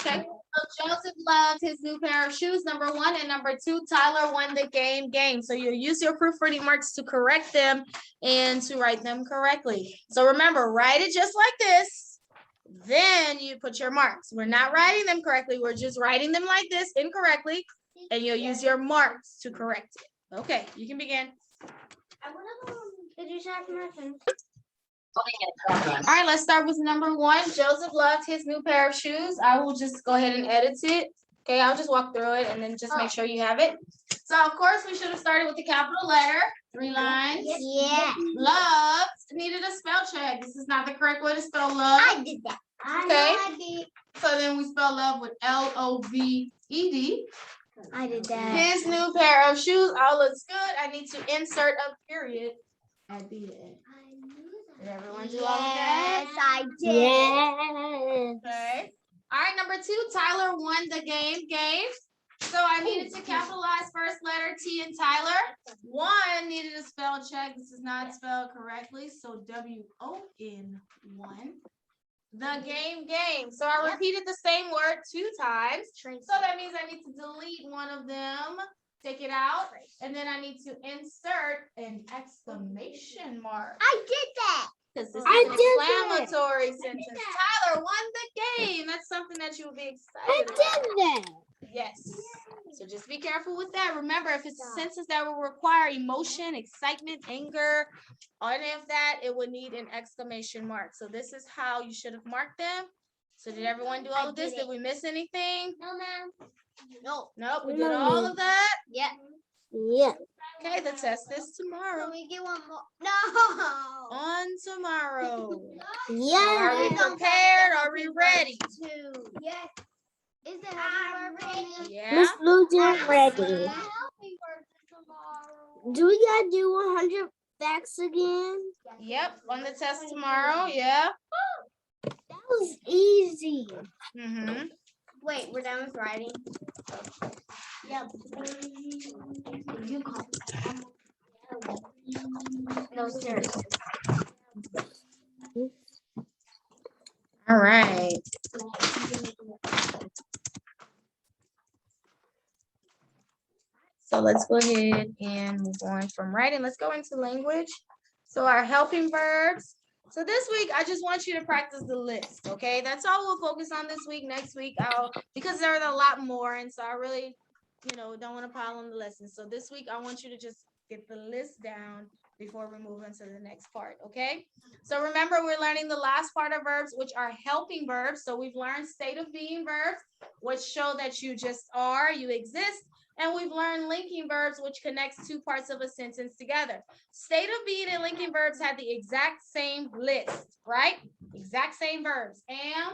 Okay. So Joseph loved his new pair of shoes, number 1, and number 2, Tyler won the game. So you'll use your proofreading marks to correct them and to write them correctly. So remember, write it just like this. Then you put your marks. We're not writing them correctly. We're just writing them like this incorrectly, and you'll use your marks to correct it. Okay, you can begin. Did you start from? All right, let's start with number 1. Joseph loved his new pair of shoes. I will just go ahead and edit it. Okay, I'll just walk through it and then just make sure you have it. So, of course, we should have started with the capital letter. 3 lines. Yeah. Loved needed a spell check. This is not the correct way to spell love. I did that. Okay. I did. So then we spell love with L-O-V-E-D. I did that. His new pair of shoes all looks good. I need to insert a period at the end. Did everyone do all of that? Yes, I did. Yeah. Okay. All right, number 2, Tyler won the game. So I needed to capitalize first letter T in Tyler. 1 needed a spell check. This is not spelled correctly. So W-O-N 1. The game. So I repeated the same word 2 times. So that means I need to delete one of them. Take it out. And then I need to insert an exclamation mark. I did that. Because this is an exclamatory sentence. Tyler won the game. That's something that you will be excited about. that. Yes. So just be careful with that. Remember, if it's a sentence that will require emotion, excitement, anger, any of that, it would need an exclamation mark. So this is how you should have marked them. So did everyone do all of this? Did we miss anything? No, ma'am. Nope. We did all of that. Yeah. Yeah. Okay, the test is tomorrow. Can we get one more? No. On tomorrow. Yeah. Are we prepared? Are we ready? 2. Yes. Is the happy birthday? Yeah. Miss Blue Jay ready. Happy birthday tomorrow. Do we gotta do 100 facts again? Yep. On the test tomorrow. Yeah. That was easy. Mm-hmm. Wait, we're done with writing. Yep. You call. No, seriously. All right. So let's go ahead and move on from writing. Let's go into language. So our helping verbs. So this week, I just want you to practice the list, okay? That's all we'll focus on this week. Next week, because there are a lot more, and so I really, don't want to pile on the lessons. So this week, I want you to just get the list down before we move into the next part, okay? So remember, we're learning the last part of verbs, which are helping verbs. So we've learned state of being verbs, which show that you just are, you exist. And we've learned linking verbs, which connects 2 parts of a sentence together. State of being and linking verbs had the exact same list, right? Exact same verbs. Am,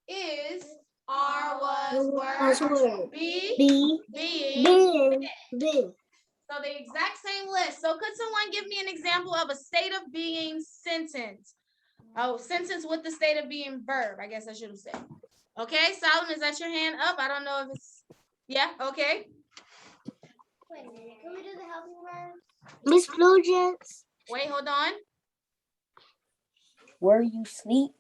is, are, was, were, be, being. So the exact same list. So could someone give me an example of a state of being sentence? Oh, sentence with the state of being verb, I guess I should have said. Okay, Solomon, is that your hand up? I don't know if it's, yeah, okay. Wait a minute. Can we do the helping verbs? Miss Blue Jets, Wait, hold on. were you asleep?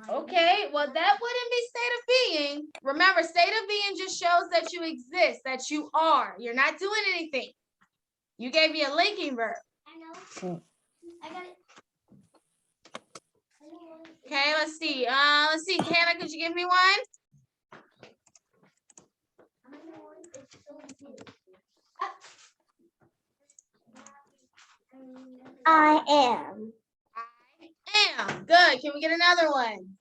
Okay, well, that wouldn't be state of being. Remember, state of being just shows that you exist, that you are. You're not doing anything. You gave me a linking verb. I know. I got it. Okay, let's see. Hannah, could you give me one? I am. I am. Good. Can we get another one?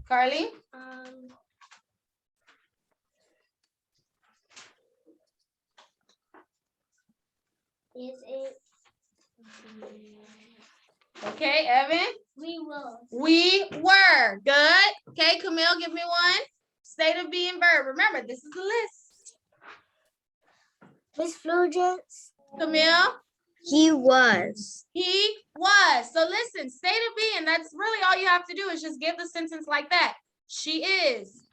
Carly? Is it? Okay, Evan? We will. We were. Good. Okay, Camille, give me one. State of being verb. Remember, this is the list. Miss Blue Jets, Camille? he was. He was. So listen, state of being, that's really all you have to do is just give the sentence like that. She is.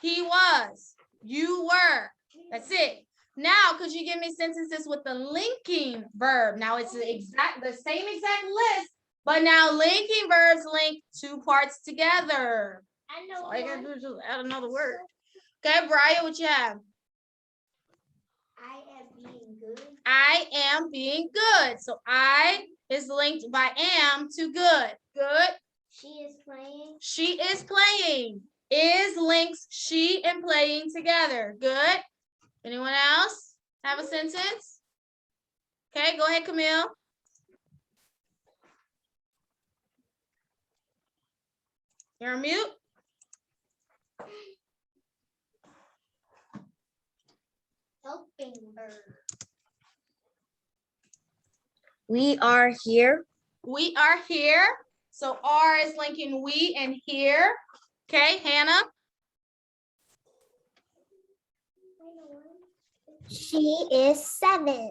He was. You were. That's it. Now, could you give me sentences with the linking verb? Now, it's the same exact list, but now linking verbs link 2 parts together. I So know all you gotta do one. is just add another word. Okay, Brian, what you have? I am being good. I am being good. So I is linked by am to good. Good. She is playing. She is playing. Is links she and playing together. Good. Anyone else have a sentence? Okay, go ahead, Camille. You're on mute. Helping bird. We are here. We are here. So are is linking we and here. Okay, Hannah. She is 7.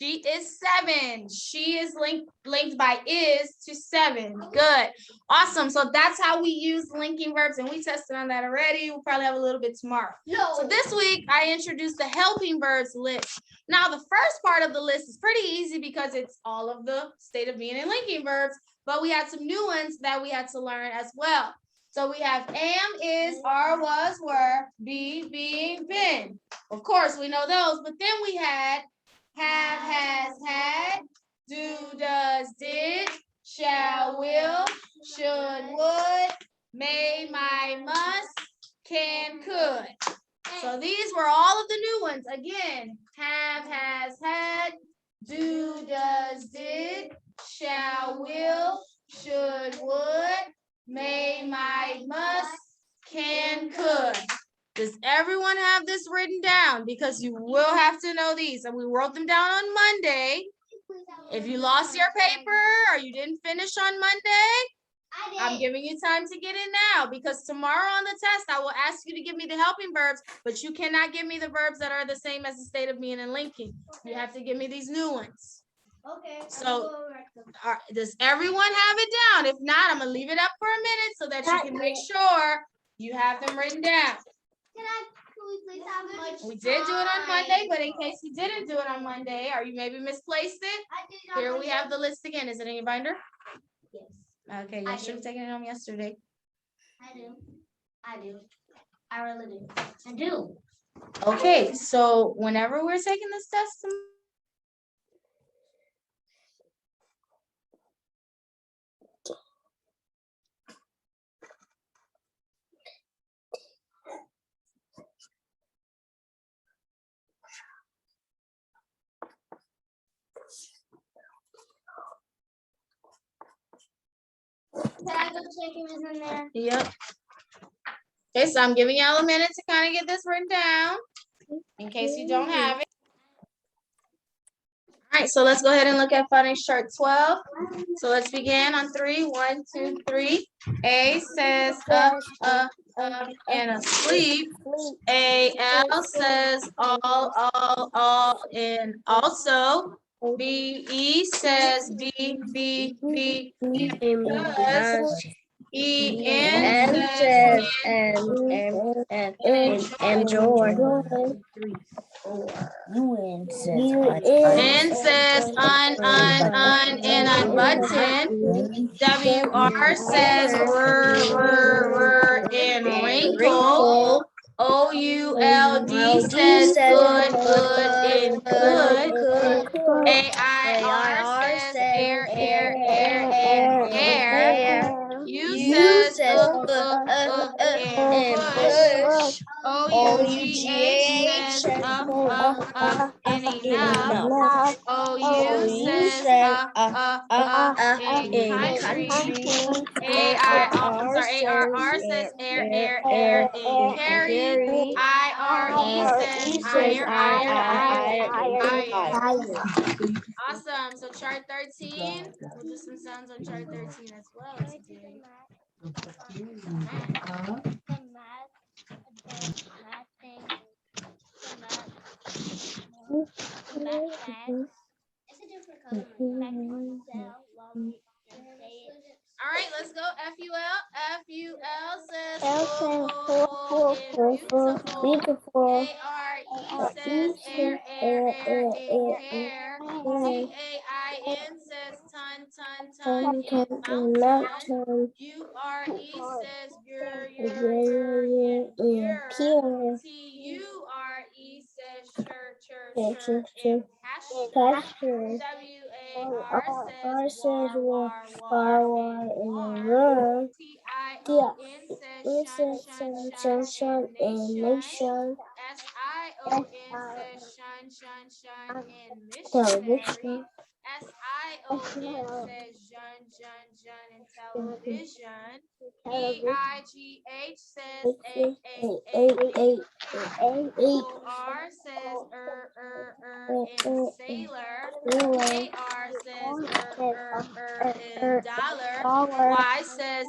She is 7. She is linked by is to 7. Good. Awesome. So that's how we use linking verbs, and we tested on that already. We'll probably have a little bit tomorrow. No. So this week I introduced the helping verbs list. Now the first part of the list is pretty easy because it's all of the state of being and linking verbs, but we had some new ones that we had to learn as well. So we have am, is, are, was, were, be, being, been. Of course, we know those, but then we had have, has, had, do, does, did, shall, will, should, would, may, might, must, can, could. So these were all of the new ones. Again, have, has, had, do, does, did, shall, will, should, would, may, might, must, can, could. Does everyone have this written down? Because you will have to know these. And we wrote them down on Monday. If you lost your paper or you didn't finish on Monday, I'm giving you time to get in now, because tomorrow on the test, I will ask you to give me the helping verbs, but you cannot give me the verbs that are the same as the state of being and linking. You have to give me these new ones. Okay. So, does everyone have it down? If not, I'm gonna leave it up for a minute so that you can make sure you have them written down. Can we please have much We did do it on Monday, time? but in case you didn't do it on Monday, or you maybe misplaced it, I did not here we Monday. have the list again. Is it in your binder? Yes, Okay, I you should have do. taken it home yesterday. I do. I do. I really do. I do. Okay, so whenever we're taking this test, Can I go check if it's in there? yep. Okay, so I'm giving y'all a minute to kind of get this written down in case you don't have it. All right, so let's go ahead and look at phonics chart 12. So let's begin on 3. 1, 2, 3. A says and asleep. A-L says all, and also. B-E says be, does. E-N says enjoy. N says and unbutton. W-R says were, and wrinkle. O-U-L-D says good, and good. A-I-R says air, and hair. U says and push. O-U-G-H says up, and enough. O-U says in country. A-R-R says air, and carry. I-R-E says iron. Awesome. So chart 13. We'll do some sounds on chart 13 as well today. It's a different color. All right, let's go. F-U-L. F-U-L says beautiful. A-R-E says air, and hair. T-A-I-N says ton, and mountain. U-R-E says your, Here. T-U-R-E says chur, Yeah, chur, chur, and pasture. Pasture. W-A-R says Says war, war and and war. war. T-I-O-N says shun, shun, shun, And and nation. nation. S-I-O-N says shun, shun, shun, and Television. missionary. S-I-O-N says Jun, Jun, Jun, and television. E-I-G-H says eight. O-R says in sailor. A-R says in dollar. Y says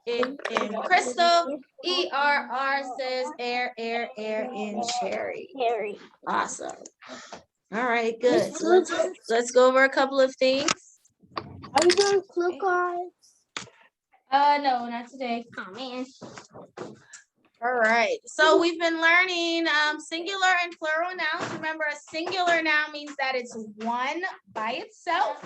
in crystal. E-R-R says air in cherry. Harry. Awesome. All right, good. So let's go over a couple of things. Are we doing clue cards? No, not today. Oh man. All right. So we've been learning singular and plural nouns. Remember, a singular noun means that it's one by itself,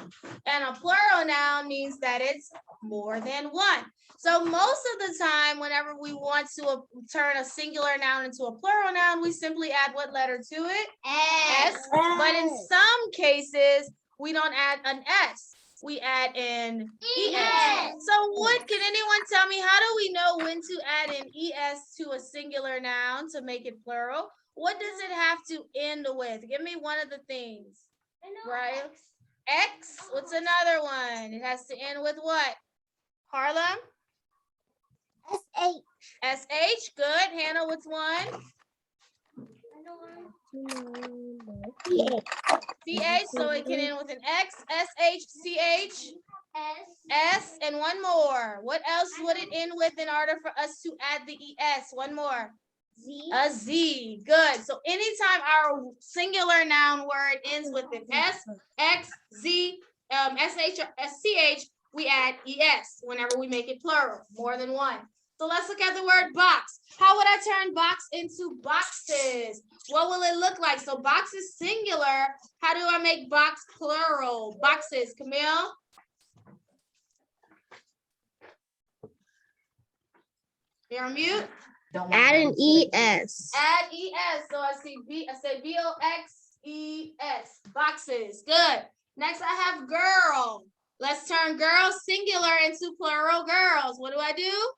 and a plural noun means that it's more than one. So most of the time, whenever we want to turn a singular noun into a plural noun, we simply add what letter to it? S. But in some cases, we don't add an S. We add an ES. So what, can anyone tell me, how do we know when to add an ES to a singular noun to make it plural? What does it have to end with? Give me one of the things. Right? X. What's another one? It has to end with what? Harlem? S-H. SH. Good. Hannah, what's one? CH. So it can end with an X. SH. CH. S, and one more. What else would it end with in order for us to add the ES? One more. Z. A Z. Good. So anytime our singular noun word ends with an S, X, Z, SH, or SCH, we add ES whenever we make it plural, more than one. So let's look at the word box. How would I turn box into boxes? What will it look like? So box is singular. How do I make box plural? Boxes. Camille? You're on mute. Add an ES. Add ES. So I say B-O-X-E-S. Boxes. Good. Next I have girl. Let's turn girl singular into plural girls. What do I do?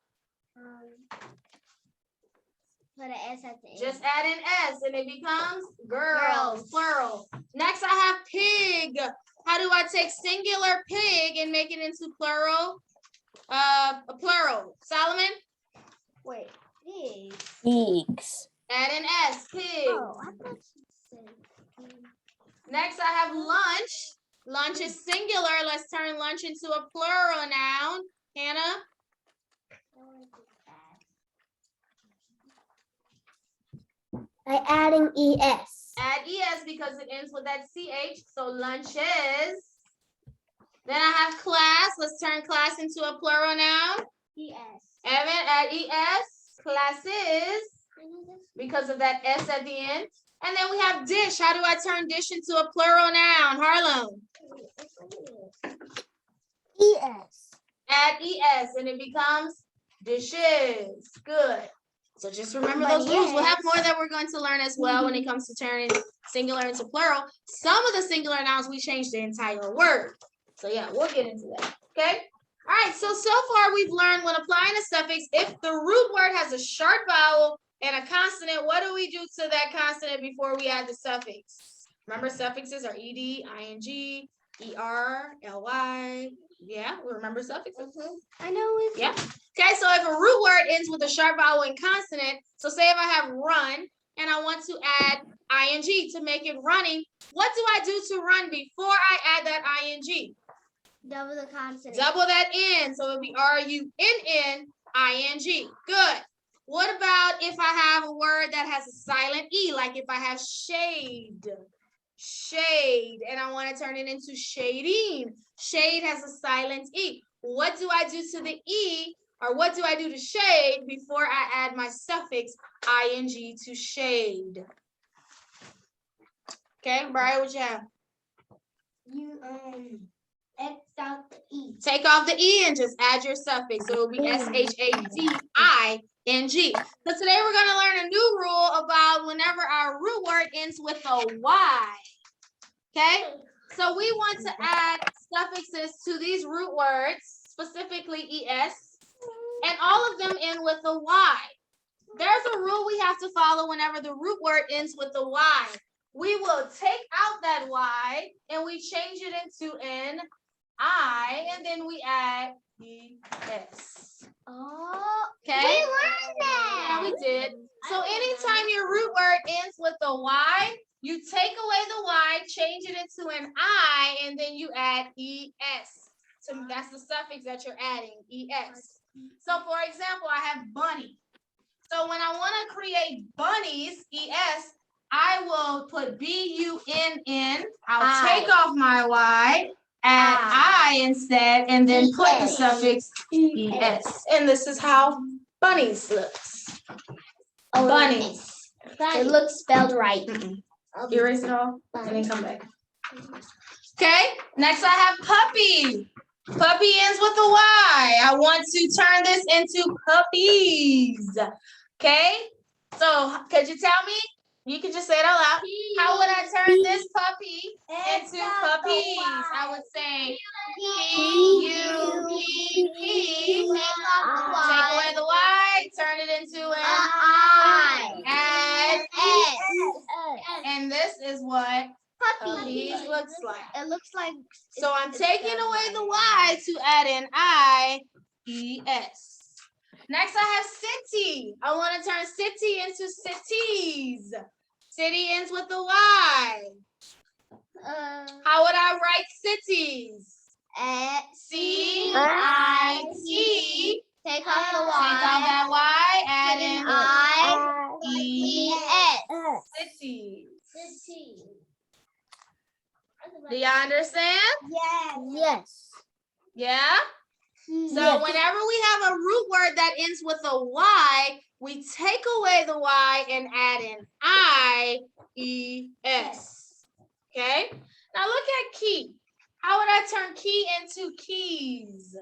Put an S at the end. Just add an S and it becomes girls, plural. Next I have pig. How do I take singular pig and make it into plural? A plural. Solomon? Wait. Pig. Pigs. Add an S. Pig. Oh, I thought you said. Next, I have lunch. Lunch is singular. Let's turn lunch into a plural noun. Hannah? By adding ES. Add ES because it ends with that CH. So lunches. Then I have class. Let's turn class into a plural noun. ES. Evan, add ES. Classes. Because of that S at the end. And then we have dish. How do I turn dish into a plural noun? Harlem. ES. Add ES and it becomes dishes. Good. So just remember those rules. We'll have more that we're going to learn as well when it comes to turning singular into plural. Some of the singular nouns, we change the entire word. So yeah, we'll get into that. Okay. All right. So far we've learned when applying a suffix, if the root word has a sharp vowel and a consonant, what do we do to that consonant before we add the suffix? Remember, suffixes are ed, ing, er, ly. Yeah, we remember suffixes. I know it's. Yeah. Okay, so if a root word ends with a sharp vowel and consonant, so say if I have run and I want to add ing to make it running, what do I do to run before I add that ing? Double the consonant. Double that N, so it'll be RUNNING. Good. What about if I have a word that has a silent E, like if I have shade? Shade, and I want to turn it into shading. Shade has a silent E. What do I do to the E, or what do I do to shade before I add my suffix ing to shade? Okay, Brian, what you have? You X out the E. Take off the E and just add your suffix. So it'll be shadi NG. So today we're going to learn a new rule about whenever our root word ends with a Y. Okay? So we want to add suffixes to these root words, specifically ES, and all of them end with a Y. There's a rule we have to follow whenever the root word ends with a Y. We will take out that Y and we change it into an I, and then we add ES. Oh, Okay? we learned that. Yeah, we did. So anytime your root word ends with a Y, you take away the Y, change it into an I, and then you add ES. So that's the suffix that you're adding, ES. So for example, I have bunny. So when I want to create bunnies, ES, I will put BUNN. I'll take off my Y, add I instead, and then put the suffix ES. And this is how bunnies looks. Bunnies. It looks spelled right. Erase it all and then come back. Okay, next I have puppy. Puppy ends with a Y. I want to turn this into puppies. Okay, so could you tell me? You can just say it out loud. How would I turn this puppy into puppies? I would say P-U-P-P. Take away the Y, turn it into an I. Add S. And this is what puppies looks like. It looks like. So I'm taking away the Y to add an I-E-S. Next, I have city. I want to turn city into cities. City ends with a Y. How would I write cities? C-I-T. Take off the Take off that Y, add an I-E-S. cities. Do y'all understand? Yes. Yeah? So whenever we have a root word that ends with a Y, we take away the Y and add an I-E-S. Okay? Now look at key. How would I turn key into keys?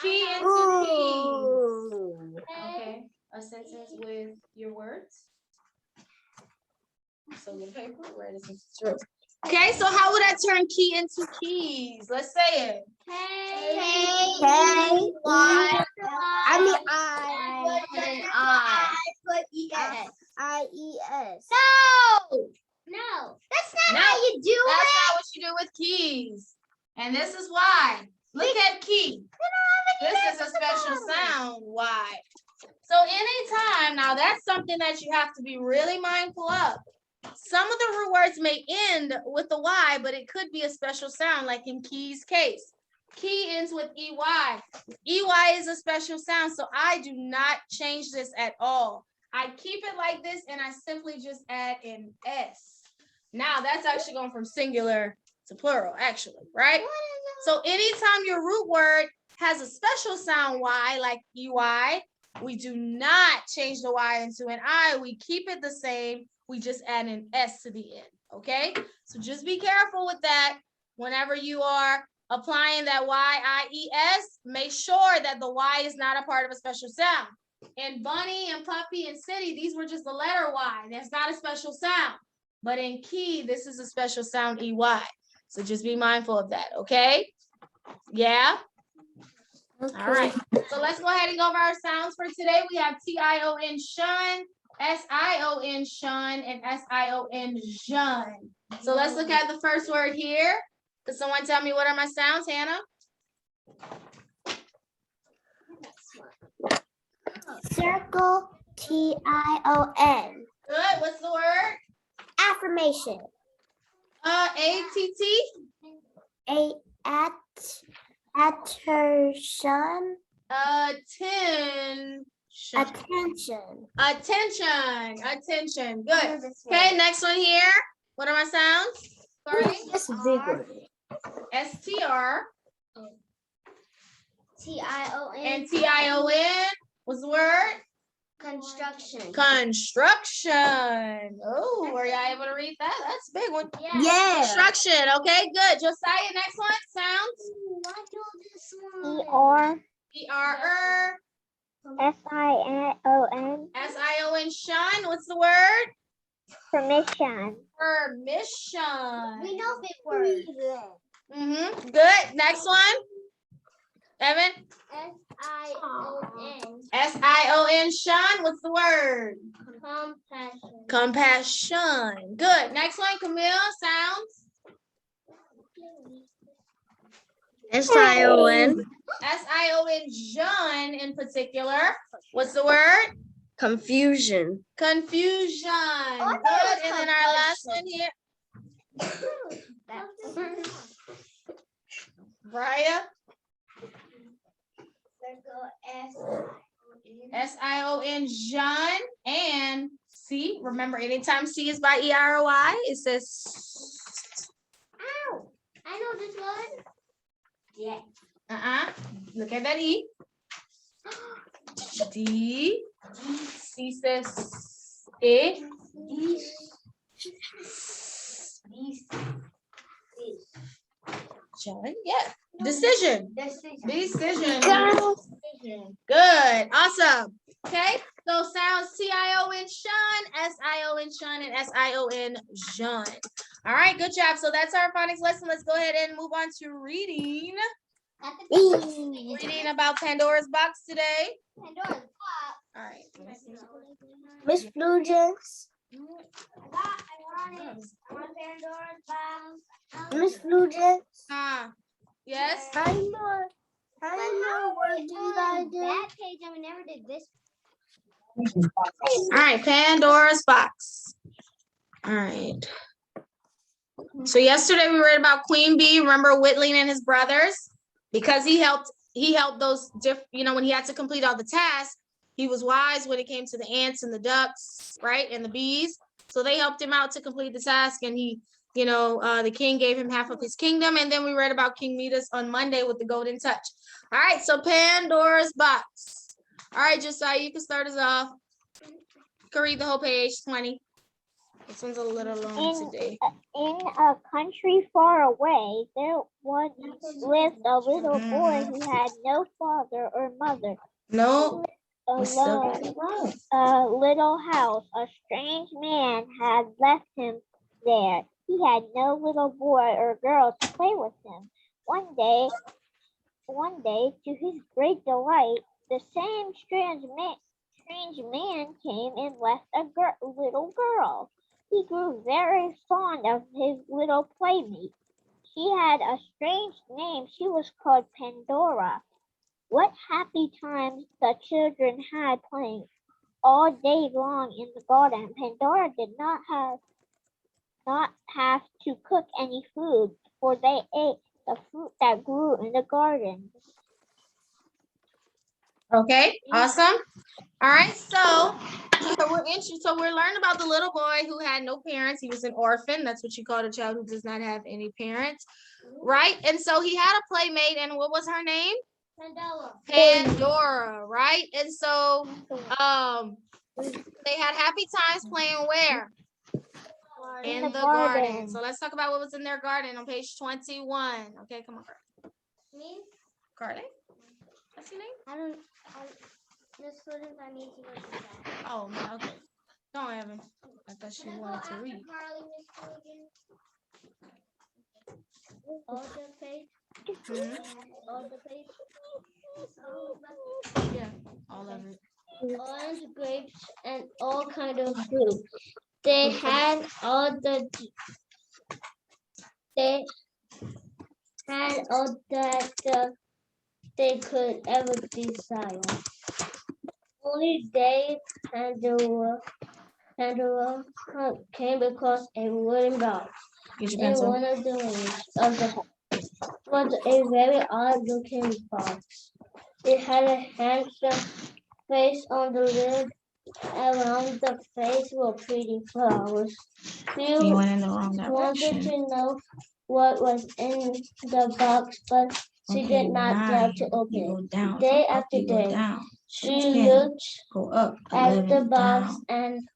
Key into keys. Okay. A sentence with your words. So the paper, write a sentence. Okay, so how would I turn key into keys? Let's say it. I-E-S. No, that's not No, how you do That's it. not what you do with keys. And this is why. Look at key. This is a special sound. Why? So anytime, now that's something that you have to be really mindful of. Some of the root words may end with a Y, but it could be a special sound, like in key's case. Key ends with EY. EY is a special sound, so I do not change this at all. I keep it like this, and I simply just add an S. Now, that's actually going from singular to plural, actually, right? So anytime your root word has a special sound Y, like EY, we do not change the Y into an I. We keep it the same. We just add an S to the end, okay? So just be careful with that. Whenever you are applying that Y-I-E-S, make sure that the Y is not a part of a special sound. In bunny and puppy and city, these were just the letter Y. That's not a special sound. But in key, this is a special sound, EY. So just be mindful of that, okay? Yeah? Okay. All right. So let's go ahead and go over our sounds for today. We have T-I-O-N, shun, S-I-O-N, shun, and S-I-O-N, shun. So let's look at the first word here. Could someone tell me what are my sounds, Hannah? Circle, T-I-O-N. Good. What's the word? Affirmation. A-T-T? Attention. Attention. Attention. Attention. Good. Okay, next one here. What are my sounds? Sorry. That's a big word. S-T-R T-I-O-N. and T-I-O-N. What's the word? Construction. Construction. Oh, were y'all able to read that? That's a big one. Yeah. Construction. Okay, good. Josiah, next one. Sounds. Why do this one? E-R. E-R-R. S-I-N-O-N. S-I-O-N, shun, what's the word? Permission. Permission. We know big words. Good. Next one. Evan. S-I-O-N. S-I-O-N, shun, what's the word? Compassion. Compassion. Good. Next one, Camille, sounds. S-I-O-N. S-I-O-N, John in particular. What's the word? Confusion. Confusion. thought it Good. was And then our last one here. Brian. S-I-O-N, John, and C. Remember, anytime C is by E-R-O-I, it says. Ow! I know this one. Yeah. Look at that E. D. C says E. John, yeah. Decision. Decision. Good. Awesome. Okay. So sounds T-I-O-N, Shun, S-I-O-N, Shun, and S-I-O-N, Jean. All right. Good job. So that's our phonics lesson. Let's go ahead and move on to reading. Reading about Pandora's box today. Pandora's box. All right. Miss Blue Jays. I want Pandora's box. Miss Blue Jays. Yes. I know what did I do? That page, I never did this. All right. Pandora's box. All right. So yesterday we read about Queen Bee. Remember Whitling and his brothers? Because he helped those when he had to complete all the tasks, he was wise when it came to the ants and the ducks, right? And the bees. So they helped him out to complete the task, and he, the king gave him half of his kingdom. And then we read about King Midas on Monday with the golden touch. All right, so Pandora's box. All right, Josiah, you can start us off. You can read the whole page, 20. This one's a little long today. In a country far away, there once lived a little boy who had no father or mother. No. Alone, a little house. A strange man had left him there. He had no little boy or girl to play with him. One day, to his great delight, the same strange man came and left a little girl. He grew very fond of his little playmate. She had a strange name. She was called Pandora. What happy times the children had playing all day long in the garden. Pandora did not have to cook any food, for they ate the fruit that grew in the garden. Okay, awesome. All right, so we're learning about the little boy who had no parents. He was an orphan. That's what you call a child who does not have any parents, right? And so he had a playmate, and what was her name? Pandora, right? And so they had happy times playing where? In the garden. So let's talk about what was in their garden on page 21. Okay, come on, Carly. Me? Carly? What's your name? This student, I need to look at that. Oh, okay. Don't, Evan. I thought she wanted to read. All the page. All the page. Yeah, all of it. Orange, grapes, and all kind of fruit. They had all that they could ever desire. Only they Pandora came across a wooden box. Get your In pencil. one of the rooms of the house was a very odd-looking box. It had a handsome face on the lid. Around the face were pretty flowers. You Phil went in the wrong wanted direction. to know what was in the box, but she did not dare to open You it. go down. Day Up, after you go day, down. She Ten. looked Go up. at 11, the box down.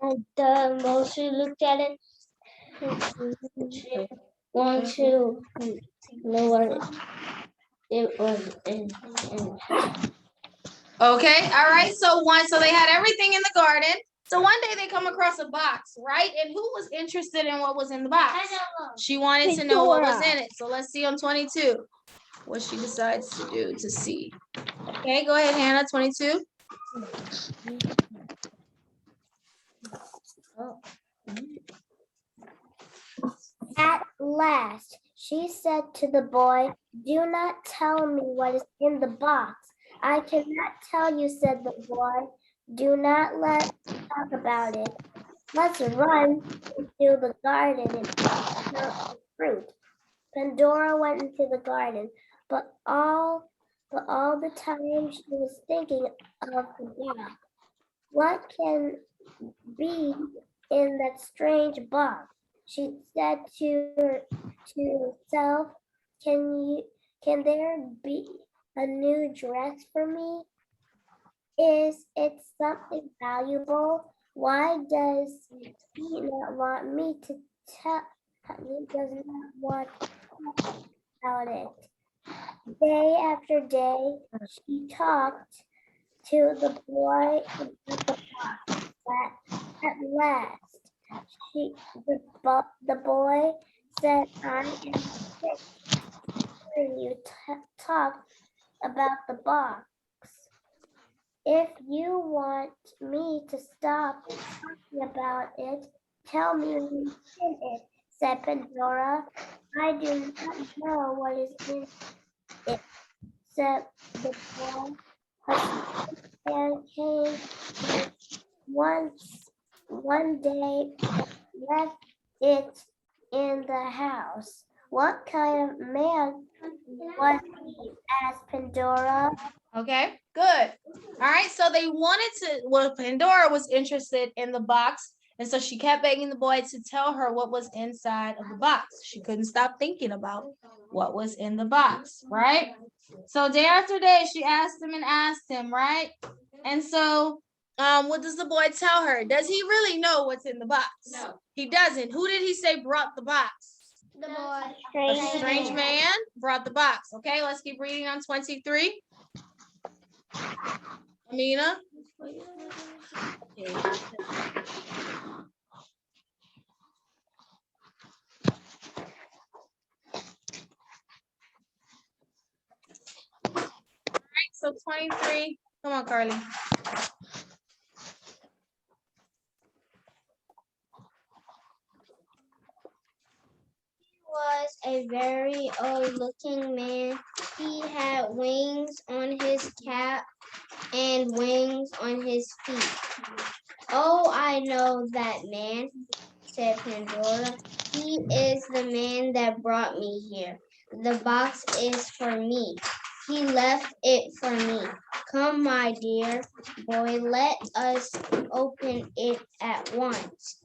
and the more she looked at it, she wanted to lower it. it was in Okay, all right. So they had everything in the garden. So one day they come across a box, right? And who was interested in what was in the box? She wanted to know what was in it. So let's see on 22 what she decides to do to see. Okay, go ahead, Hannah, 22. At last, she said to the boy, "Do not tell me what is in the box." "I cannot tell you," said the boy. "Do not let's talk about it. Let's run into the garden and pick fruit." Pandora went into the garden, but all the time she was thinking of the box. What can be in that strange box? She said to herself, can there be a new dress for me? Is it something valuable? Why does he not want me to tell? He does not want to talk about it. Day after day, she talked to the boy about the box. But at last, the boy said, "I am sick of hearing you talk about the box. If you want me to stop talking about it, tell me what's in it," said Pandora. "I do not know what is in it," said the boy. And came one day left it in the house. "What kind of man was he?" asked Pandora. Okay, good. All right, so they wanted to, well, Pandora was interested in the box. And so she kept begging the boy to tell her what was inside of the box. She couldn't stop thinking about what was in the box, right? So day after day, she asked him and asked him, right? And so what does the boy tell her? Does he really know what's in the box? No. He doesn't. Who did he say brought the box? The boy. A strange man brought the box. Okay, let's keep reading on 23. Amina? So 23, come on, Carly. was a very old looking man. He had wings on his cap and wings on his feet. "Oh, I know that man," said Pandora. "He is the man that brought me here. The box is for me. He left it for me. Come, my dear boy, let us open it at once."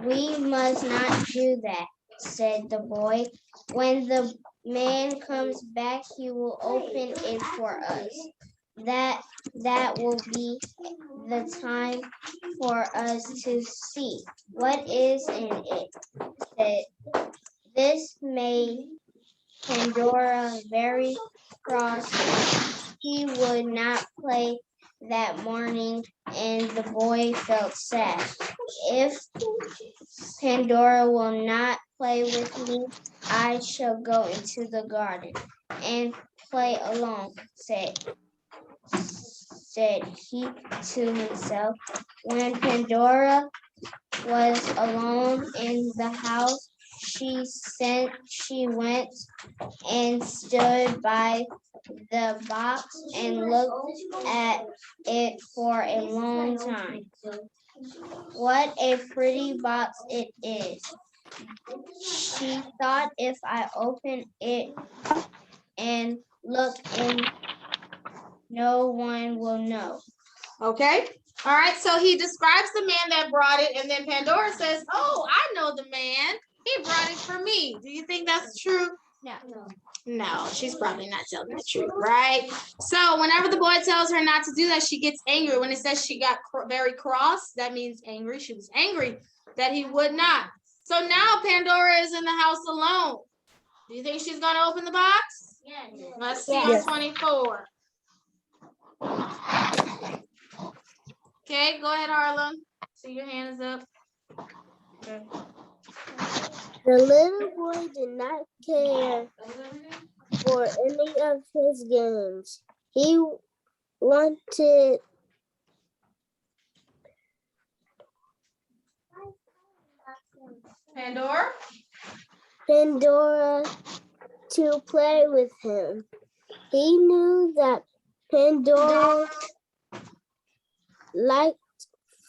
"We must not do that," said the boy. "When the man comes back, he will open it for us. That will be the time for us to see what is in it." This made Pandora very cross. She would not play that morning, and the boy felt sad. "If Pandora will not play with me, I shall go into the garden and play alone," said he to himself. When Pandora was alone in the house, she went and stood by the box and looked at it for a long time. "What a pretty box it is," she thought. "If I open it and look in, no one will know." Okay. All right. So he describes the man that brought it, and then Pandora says, "Oh, I know the man. He brought it for me." Do you think that's true? No. No, she's probably not telling the truth, right? So whenever the boy tells her not to do that, she gets angry. When it says she got very cross, that means angry. She was angry that he would not. So now Pandora is in the house alone. Do you think she's going to open the box? Let's see on Yes. 24. Okay, go ahead, Harlem. See, your hand is up. Okay. The little boy did not care for any of his games. He wanted Pandora to play with him. He knew that Pandora liked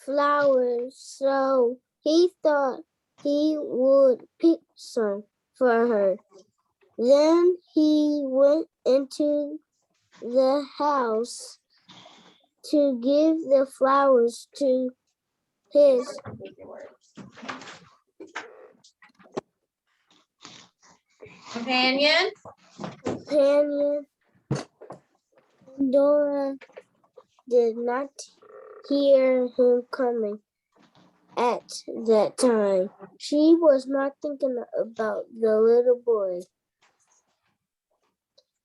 flowers, so he thought he would pick some for her. Then he went into the house to give the flowers to his Companion. companion. Dora did not hear him coming at that time. She was not thinking about the little boy.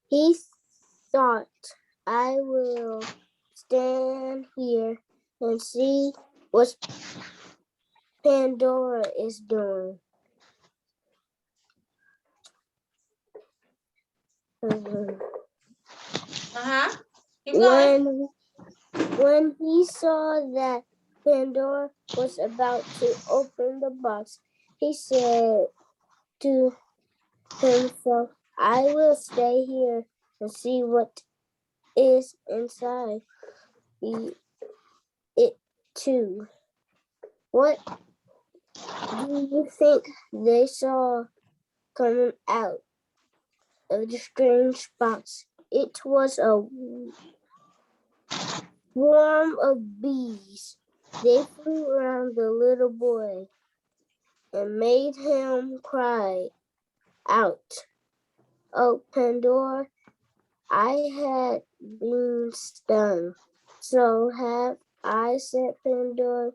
He thought, I will stand here and see what Pandora is doing. Keep going. When he saw that Pandora was about to open the box, he said to himself, I will stay here and see what is inside it too. What do you think they saw coming out of the strange box? It was a swarm of bees. They flew around the little boy and made him cry out. Oh, Pandora, I had been stung. So have I, said Pandora.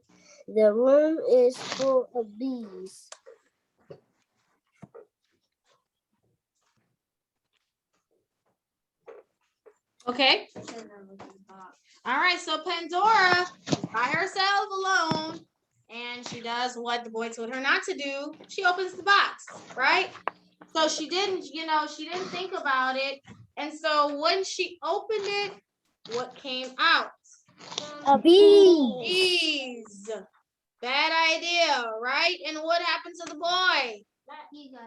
The room is full of bees. Okay. All right, so Pandora by herself alone, and she does what the boy told her not to do. She opens the box, right? So she didn't, she didn't think about it. And so when she opened it, what came out? A bee. Bees. Bad idea, right? And what happened to the boy?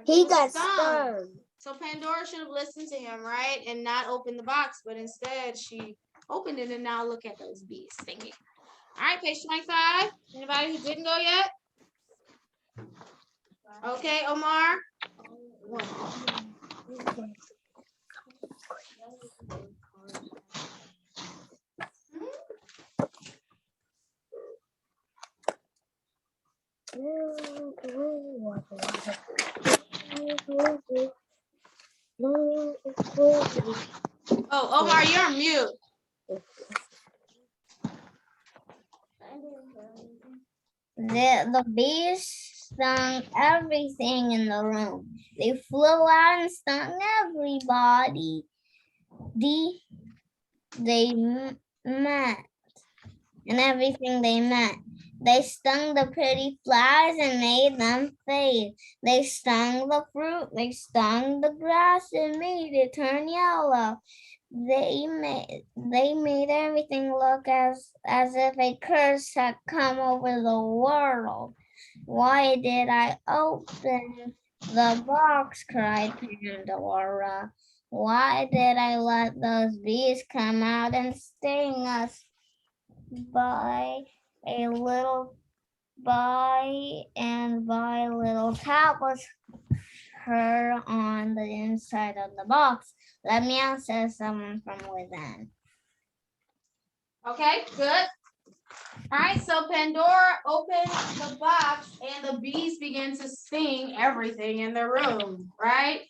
He got stung. So Pandora should have listened to him, right? And not opened the box, but instead she opened it, and now look at those bees singing. All right, page 25. Anybody who didn't go yet? Okay, Omar. Oh, Omar, you're on mute. The bees stung everything in the room. They flew out and stung everybody. They met and everything they met. They stung the pretty flowers and made them fade. They stung the fruit. They stung the grass and made it turn yellow. They made everything look as if a curse had come over the world. Why did I open the box? Cried Pandora. Why did I let those bees come out and sting us? By little tap was heard on the inside of the box. Let me out, says someone from within. Okay, good. All right, so Pandora opened the box and the bees began to sting everything in the room, right?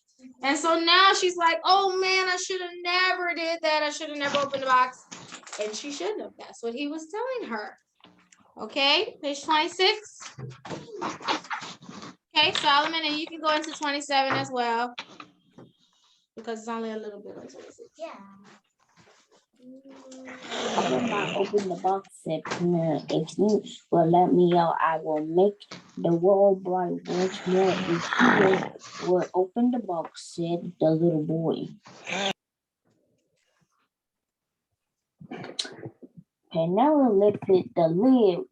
And so now she's like, oh man, I should have never did that. I should have never opened the box. And she shouldn't have. That's what he was telling her. Okay, page 26. Okay, Solomon, and you can go into 27 as well. because it's only a little bit of 26. Yeah. I will not open the box, said Panera. If you will let me out, I will make the world bright once more. If you will open the box, said the little boy. Panera lifted the lid.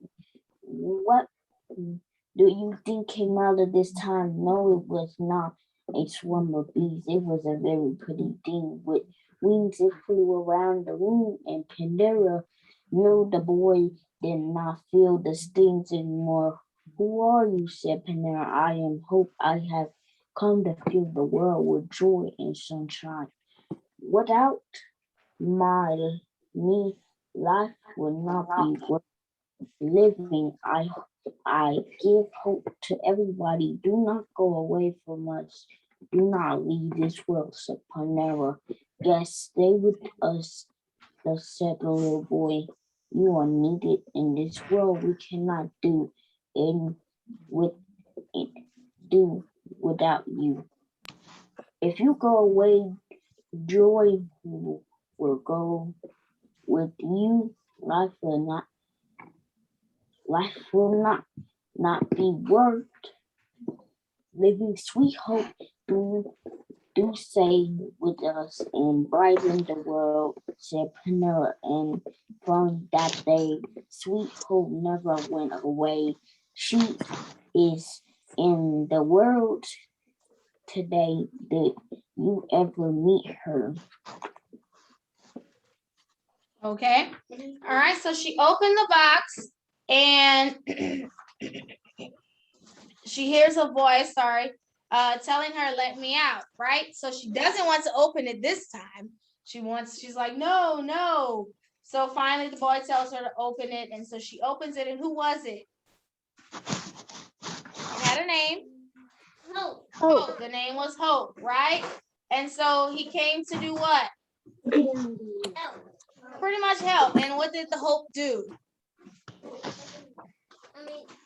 What do you think came out of this time? No, it was not a swarm of bees. It was a very pretty thing with wings. It flew around the room, and Panera knew the boy did not feel the stings anymore. Who are you? Said Panera. I am Hope. I have come to fill the world with joy and sunshine. Without me, life would not be worth living. I give hope to everybody. Do not go away from us. Do not leave this world, said Panera. Yes, stay with us, said the little boy. You are needed in this world. We cannot do with it do without you. If you go away, joy will go with you. Life will not be worth living. Sweet hope, do stay with us and brighten the world, said Panera. And from that day, Sweet Hope never went away. She is in the world today. Did you ever meet her? Okay. All right. So she opened the box and she hears a voice, telling her, let me out, right? So she doesn't want to open it this time. She's like, no, no. So finally the boy tells her to open it. And so she opens it. And who was it? It had a name. Hope. Hope. The name was Hope, right? And so he came to do what? Pretty much help. And what did the Hope do?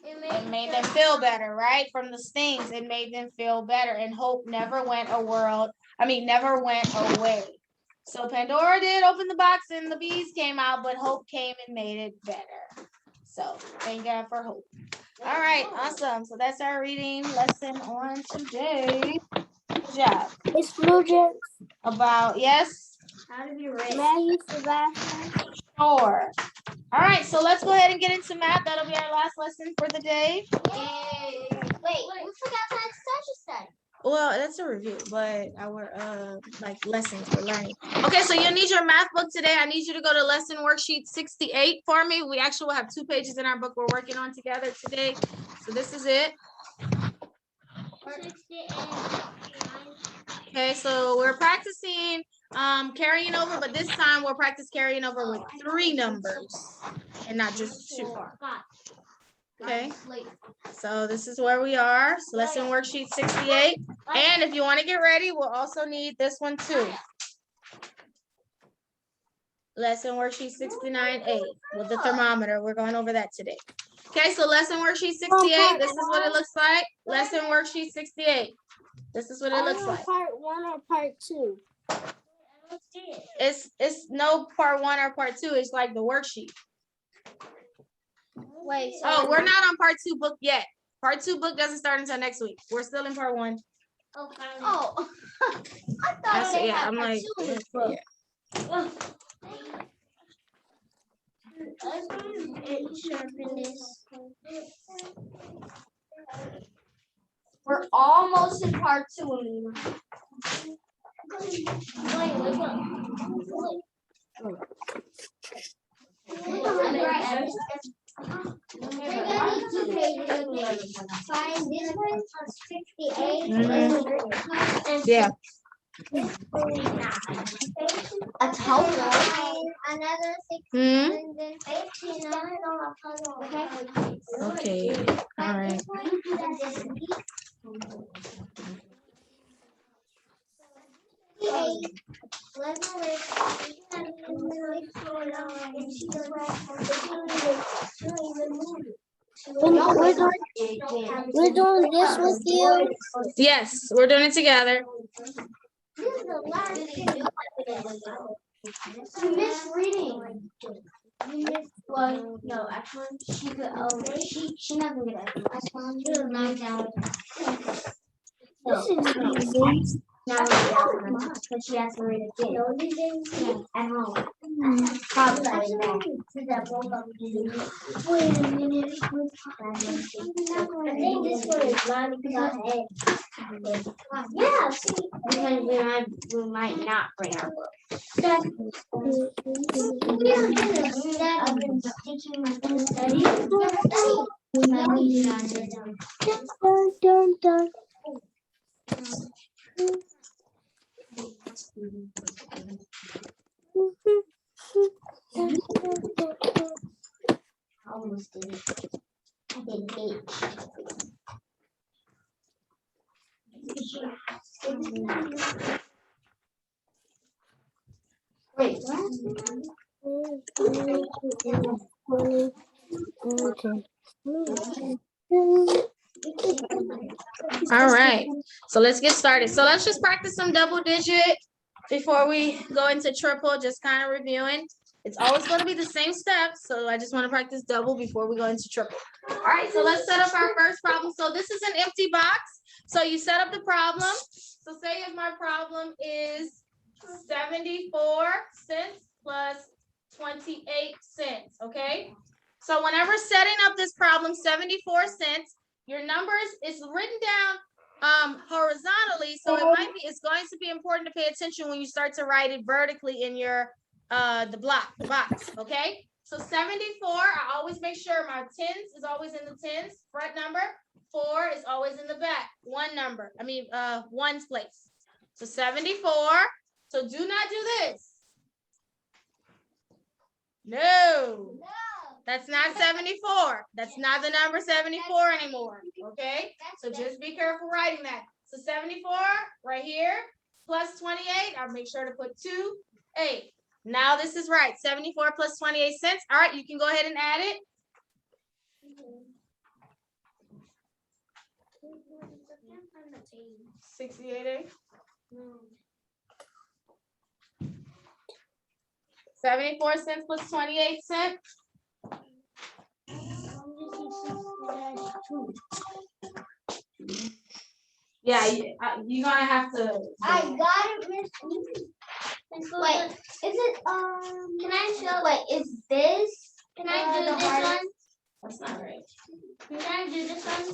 It made them feel better, right? From the stings, it made them feel better. And Hope never went away. So Pandora did open the box and the bees came out, but Hope came and made it better. So thank God for Hope. All right, awesome. So that's our reading lesson on today. Good job. It's Flugen. About, yes? How to be rich. Maggie, Sebastian. Sure. All right, so let's go ahead and get into math. That'll be our last lesson for the day. Yay. Wait, we forgot to add study. Well, that's a review, but our like lessons for learning. Okay, so you'll need your math book today. I need you to go to lesson worksheet 68 for me. We actually will have 2 pages in our book we're working on together today. So this is it. 68. Okay, so we're practicing carrying over, but this time we'll practice carrying over with 3 numbers and not just 2. Okay, so this is where we are. So lesson worksheet 68. And if you want to get ready, we'll also need this one too. Lesson worksheet 69A with the thermometer. We're going over that today. Okay, so lesson worksheet 68. This is what it looks like. Lesson worksheet 68. This is what it looks like. Part 1 or part 2? It's no part 1 or part 2. It's like the worksheet. Wait. Oh, we're not on part 2 book yet. Part 2 book doesn't start until next week. We're still in part 1. Oh. I thought That's they yeah. had I'm part like, 2 in this book. yeah. We're almost in part 2. Find this one on 68 and Yeah. a total. Another 6 Hmm. and then 59 on a puzzle. Okay. All right. We're doing this with you. Yes, we're doing it together. You missed reading. You missed, well, no, actually, she could, she not gonna get it. She was 9 down. This is easy. Now we're down, but she has to read it again. Yeah, at home. Probably like that. Wait a minute. I think this one is mine because yeah, see, because we might not bring our book. I've been teaching my son study. I almost did it. I did H. Wait, All right, so let's get started. So let's just practice some double digit before we go into triple, just kind of reviewing. It's always going to be the same steps, so I just want to practice double before we go into triple. All right, so let's set up our first problem. So this is an empty box. So you set up the problem. So say if my problem is 74 cents plus 28 cents, okay? So whenever setting up this problem, 74 cents, your numbers is written down horizontally, so it's going to be important to pay attention when you start to write it vertically in your the box, okay? So 74, I always make sure my tens is always in the tens, front number. 4 is always in the back, ones place. So 74. So do not do this. No. That's not 74. That's not the number 74 anymore. Okay? So just be careful writing that. So 74 right here plus 28. I'll make sure to put 2, 8. Now this is right. 74 plus 28 cents. All right, you can go ahead and add it. $68. 74 cents plus 28 cents. Yeah, you're gonna have to. I got it, Miss. Wait, is it can I show? Wait, is this? Can I do this one? That's not right. Can I do this one?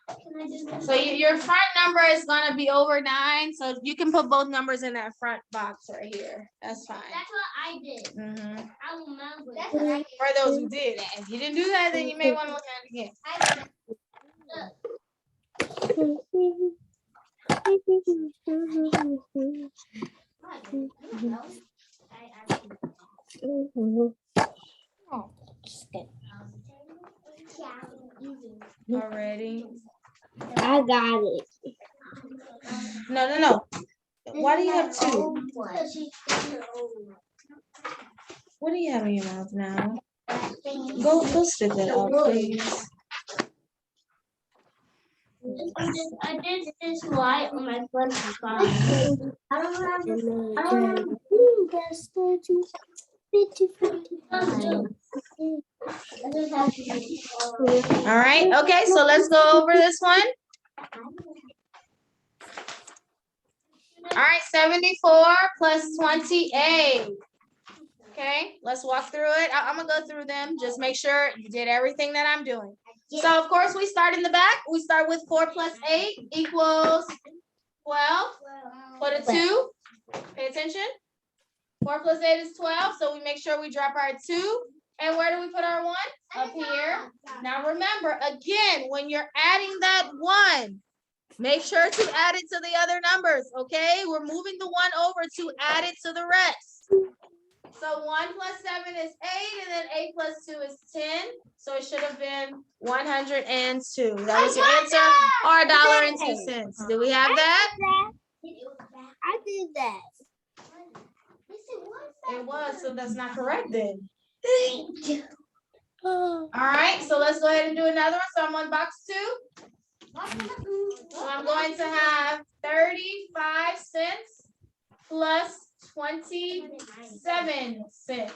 Can I do this? So your front number is gonna be over 9, so you can put both numbers in that front box right here. That's fine. That's what I did. I remember. That's what I did. For those who did that, if you didn't do that, then you may want to look at it again. Already. I got it. No. Why do you have 2? What do you have in your mouth now? Go spit that out, please. I did this light on my front side. I don't have All right, okay, so let's go over this one. All right, 74 plus 28. Okay, let's walk through it. I'm gonna go through them. Just make sure you did everything that I'm doing. So of course we start in the back. We start with 4 plus 8 equals 12. Put a 2. Pay attention. 4 plus 8 is 12. So we make sure we drop our 2. And where do we put our 1? Up here. Now remember, again, when you're adding that 1, make sure to add it to the other numbers, okay? We're moving the 1 over to add it to the rest. So 1 plus 7 is 8, and then 8 plus 2 is 10. So it should have been 102. That was your answer, or $1.02. Do we have that? I did that. It was, so that's not correct then. All right, so let's go ahead and do another one. So I'm on box 2. So I'm going to have 35 cents plus 27 cents.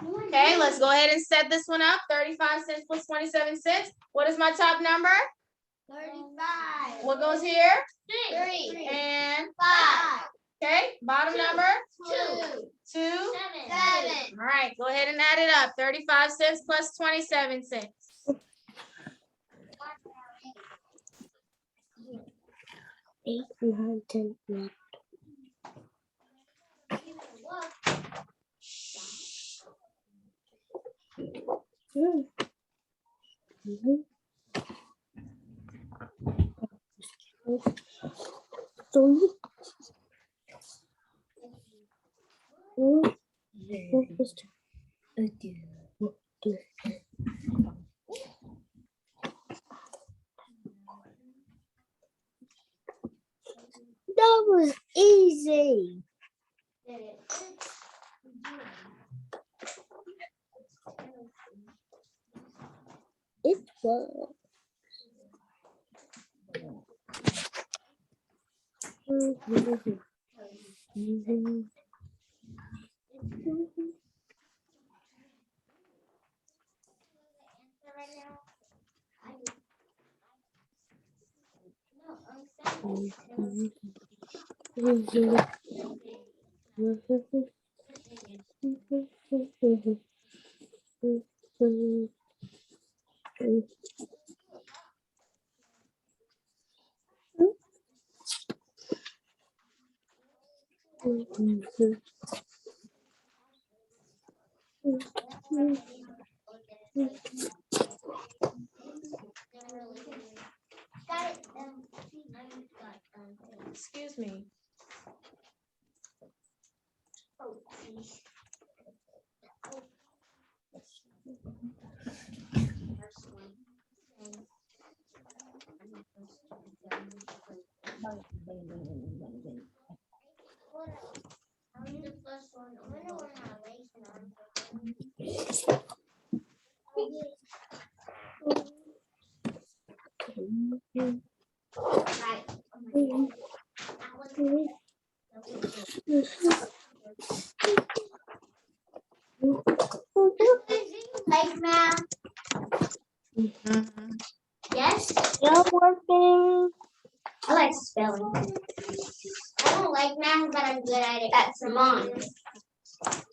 Okay, let's go ahead and set this one up. 35 cents plus 27 cents. What is my top number? 35. What goes here? 3. And 5. okay, bottom number? 2. 2. 7. All right, go ahead and add it up. 35 cents plus 27 cents. 8, 9, 10, 11. That was easy. It was. Excuse me. Like math? Mhm. Yes. Still working. I like spelling. I don't like math, but I'm good at it. That's mine.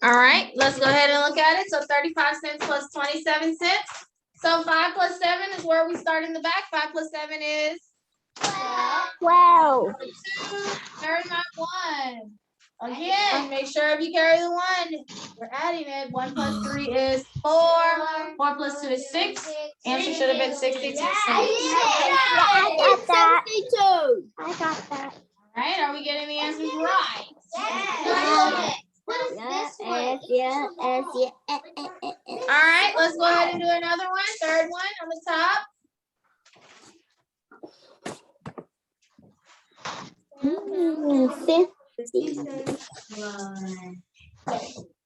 All right, let's go ahead and look at it. So 35 cents plus 27 cents. So 5 plus 7 is where we start in the back. 5 plus 7 is 12. 2. Carry my 1. Again, make sure if you carry the 1, we're adding it. 1 plus 3 is 4. 4 plus 2 is 6. Answer should have been 62 cents. I got that. 62. I got that. All right, are we getting the answers right? Yes. What is this one? Yeah. All right, let's go ahead and do another one. Third one on the top.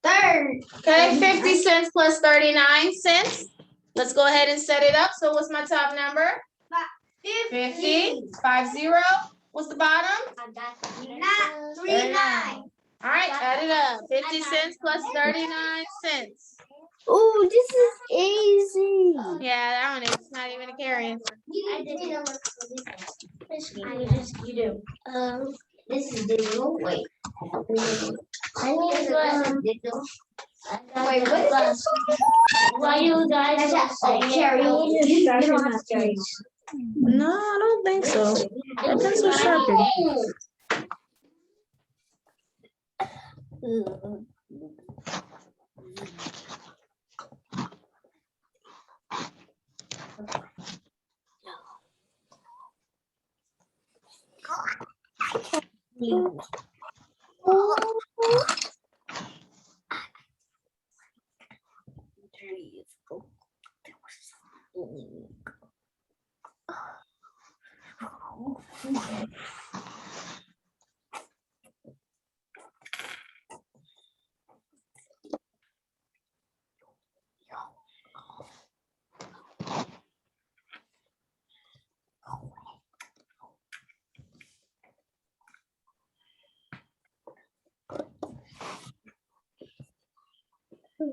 Third. Okay, 50 cents plus 39 cents. Let's go ahead and set it up. So what's my top number? 50. 50. What's the bottom? I got that. 39. All right, add it up. 50 cents plus 39 cents. Oh, this is easy. Yeah, that one is not even a carrying. I didn't know what you do. This is digital. Wait. I need to digital. Wait, what is this? Why you guys say karaoke? You don't have to. No, I don't think so. That pencil sharpened. Sorry,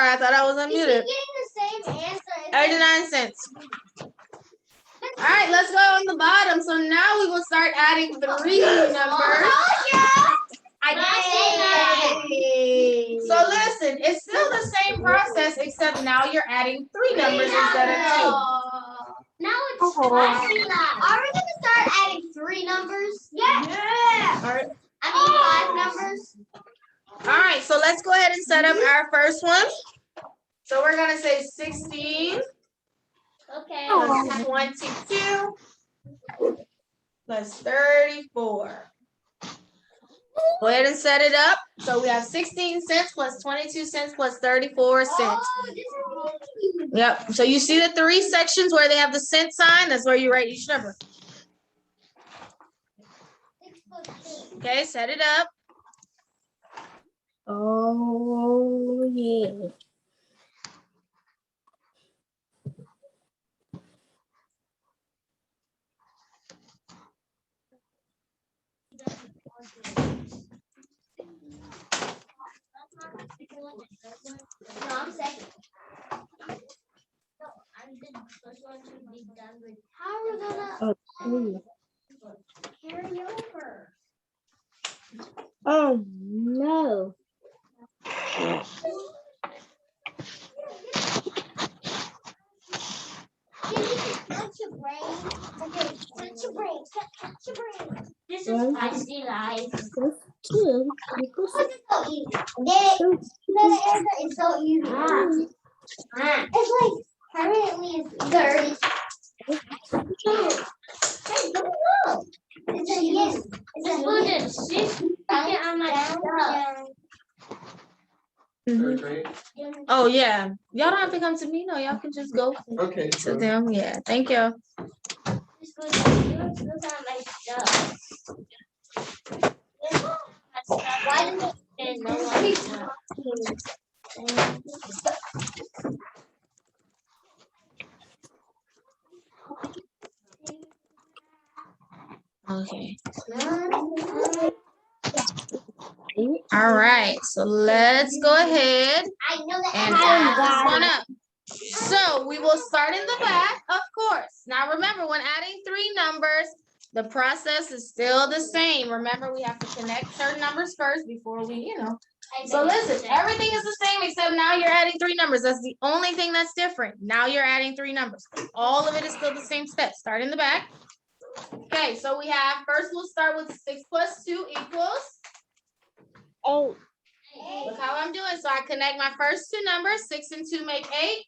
I thought I was Is he unmuted. getting the same answer? 89 cents. All right, let's go on the bottom. So now we will start adding 3 numbers. So listen, it's still the same process, except now you're adding 3 numbers instead of 2. Now it's flashing light. Are we gonna start adding 3 numbers? Yeah. All right. I mean 5 numbers. All right, so let's go ahead and set up our first one. So we're gonna say 16 Okay. plus 22 plus 34. Go ahead and set it up. So we have 16 cents plus 22 cents plus 34 cents. Oh, this is easy. Yep. So you see the 3 sections where they have the cent sign? That's where you write each number. 6 plus 2. Okay, set it up. Oh, yeah. No, I'm second. No, I'm the first one to be done with. How are we gonna carry over? Oh, no. Touch your brain. Okay, touch your brain. Touch your brain. This is One, spicy life. plus 2 equals This is so easy. Did it? The answer is so easy. It's like permanently it's dirty. Hey, look it up. It's a yes. It's a yes. Get on my Oh yeah. Y'all don't have to come to me. No, y'all can just go Okay, to sure. them. Yeah. Thank you. It's good. You look at my stuff. Why does it no Okay. All right. So let's go ahead I know that. and add this one up. So we will start in the back, of course. Now remember, when adding 3 numbers, the process is still the same. Remember, we have to connect certain numbers first before we, So listen, everything is the same except now you're adding 3 numbers. That's the only thing that's different. Now you're adding 3 numbers. All of it is still the same step. Start in the back. Okay, so we have, first we'll start with 6 plus 2 equals. 8. Look how I'm doing. So I connect my first 2 numbers. 6 and 2 make 8.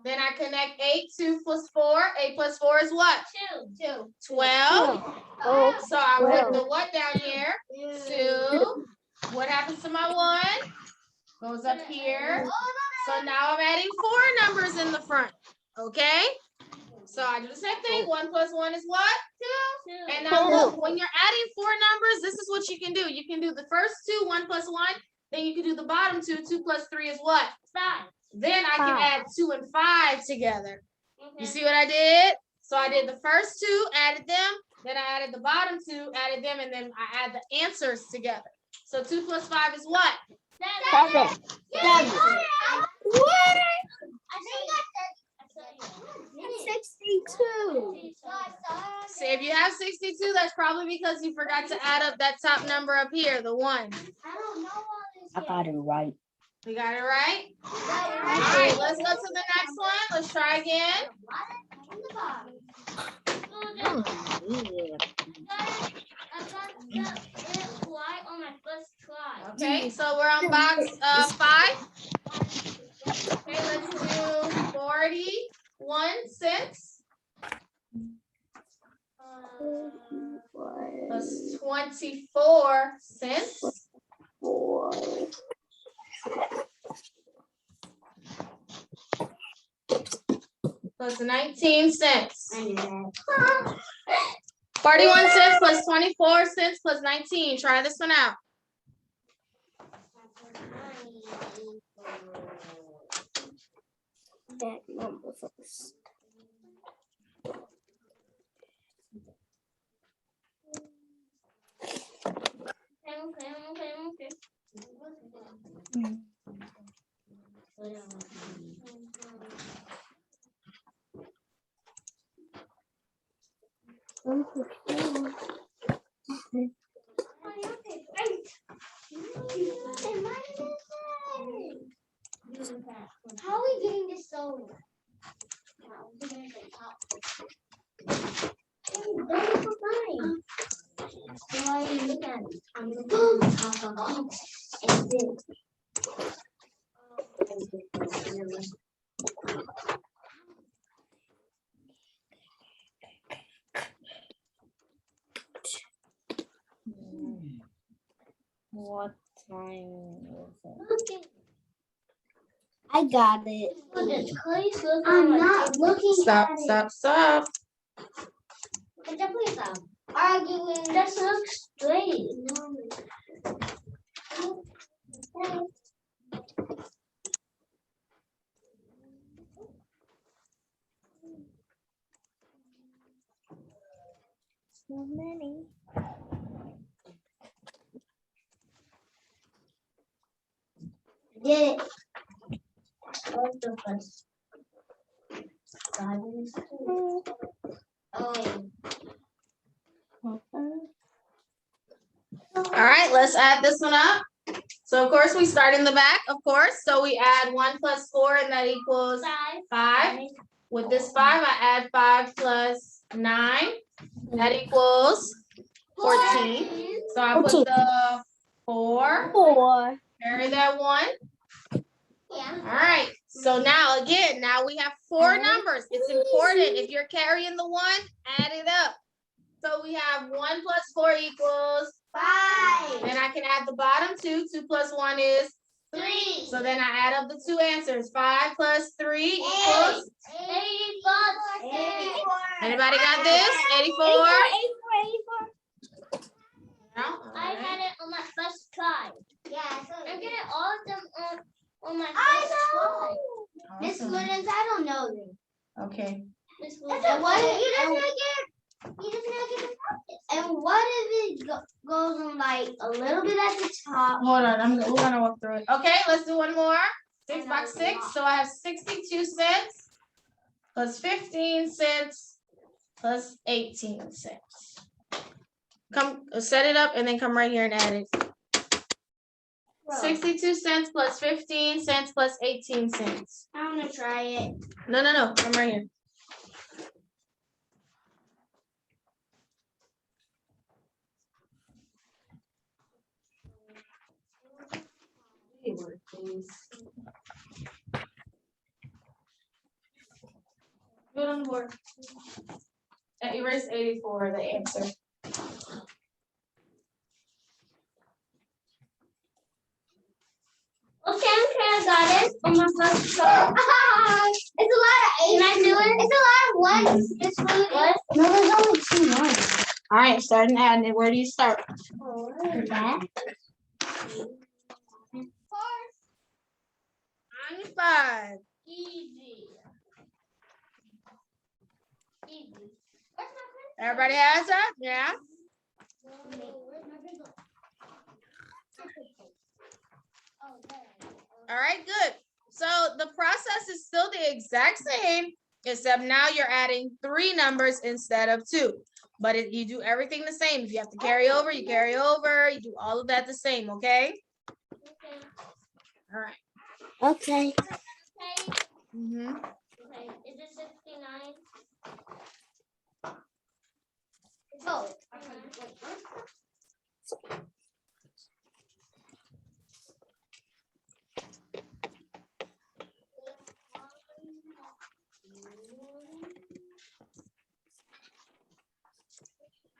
Then I connect 8, 2 plus 4. 8 plus 4 is what? 2. 12. Oh, So I put the what down here? 2. What happens to my 1? Goes up here. So now I'm adding 4 numbers in the front. Okay? So I do the same thing. 1 plus 1 is what? 2. And now look, when you're adding 4 numbers, this is what you can do. You can do the first 2, 1 plus 1. Then you can do the bottom 2. 2 plus 3 is what? 5. Then I can add 2 and 5 together. You see what I did? So I did the first 2, added them. Then I added the bottom 2, added them, and then I add the answers together. So 2 plus 5 is what? 7. 7. What? I think I said 62. See, if you have 62, that's probably because you forgot to add up that top number up here, the 1. I don't know all this. I got it right. We got it right? All right, let's go to the next one. Let's try again. Okay, so we're on box 5. Okay, let's do 41 cents plus 24 cents. Plus 19 cents. 41 cents plus 24 cents plus 19. Try this one out. That number first. Okay. How are we getting this so? What time is it? I got it. I'm not looking Stop, at it. stop, stop. Please stop arguing. Just look straight. So many. Did it. What's the first? Oh. All right, let's add this one up. So of course, we start in the back, of course. So we add 1 plus 4, and that equals 5. With this 5, I add 5 plus 9. That equals 14. So I put the 4, 4. carry that 1. Yeah. All right, so now again, now we have 4 numbers. It's important, if you're carrying the 1, add it up. So we have 1 plus 4 equals 5. then I can add the bottom 2. 2 plus 1 is 3. so then I add up the 2 answers. 5 plus 3 equals 84. anybody got this? 84? No? All I right. had it on my first try. Yeah, I'm getting all of them on my first try. Miss Awesome. Williams, I don't know them. Okay. Miss Williams, and what if you just gonna get? You just gonna get the practice. And what if it goes on like a little bit at the top? Hold on, we're gonna walk through it. Okay, let's do one more. 6 by 6. So I have 62 cents plus 15 cents plus 18 cents. Come set it up and then come right here and add it. 62 cents plus 15 cents plus 18 cents. I'm gonna try it. No. Come right here. Do it on the board. Erase 84, the answer. Okay, I got it on my first try. It's a lot of 8. Can I do it? It's a lot of 1s. It's really what? No, there's only 2 1s. All right, starting adding it. Where do you start? That. 95. Easy. Everybody has that? Yeah. All right, good. So the process is still the exact same, except now you're adding 3 numbers instead of 2. But you do everything the same. If you have to carry over, you carry over. You do all of that the same, okay? All right. Okay. Mm-hmm. Okay, is it 69? Oh.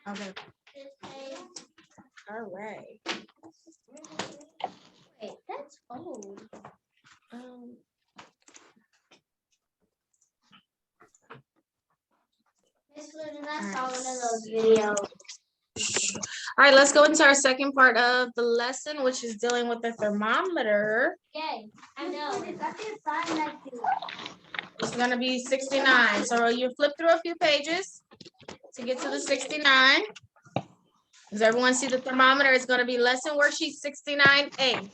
Okay. All right. Wait, that's old. Miss Luna, I saw one of those videos. All right, let's go into our second part of the lesson, which is dealing with the thermometer. Yay. I know. It's gonna be 69. So you flip through a few pages to get to the 69. Does everyone see the thermometer? It's gonna be lesson worksheet 69A.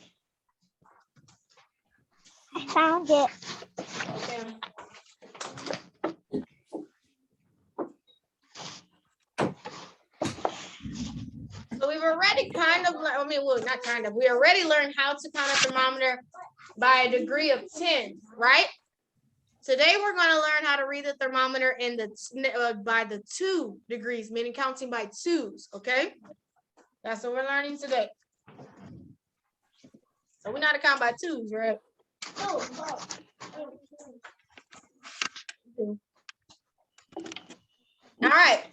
I found it. Okay. So we've already kind of, we already learned how to count a thermometer by a degree of 10, right? Today, we're gonna learn how to read the thermometer in by the 2 degrees, meaning counting by 2s, okay? That's what we're learning today. So we know how to count by 2s, right? All right.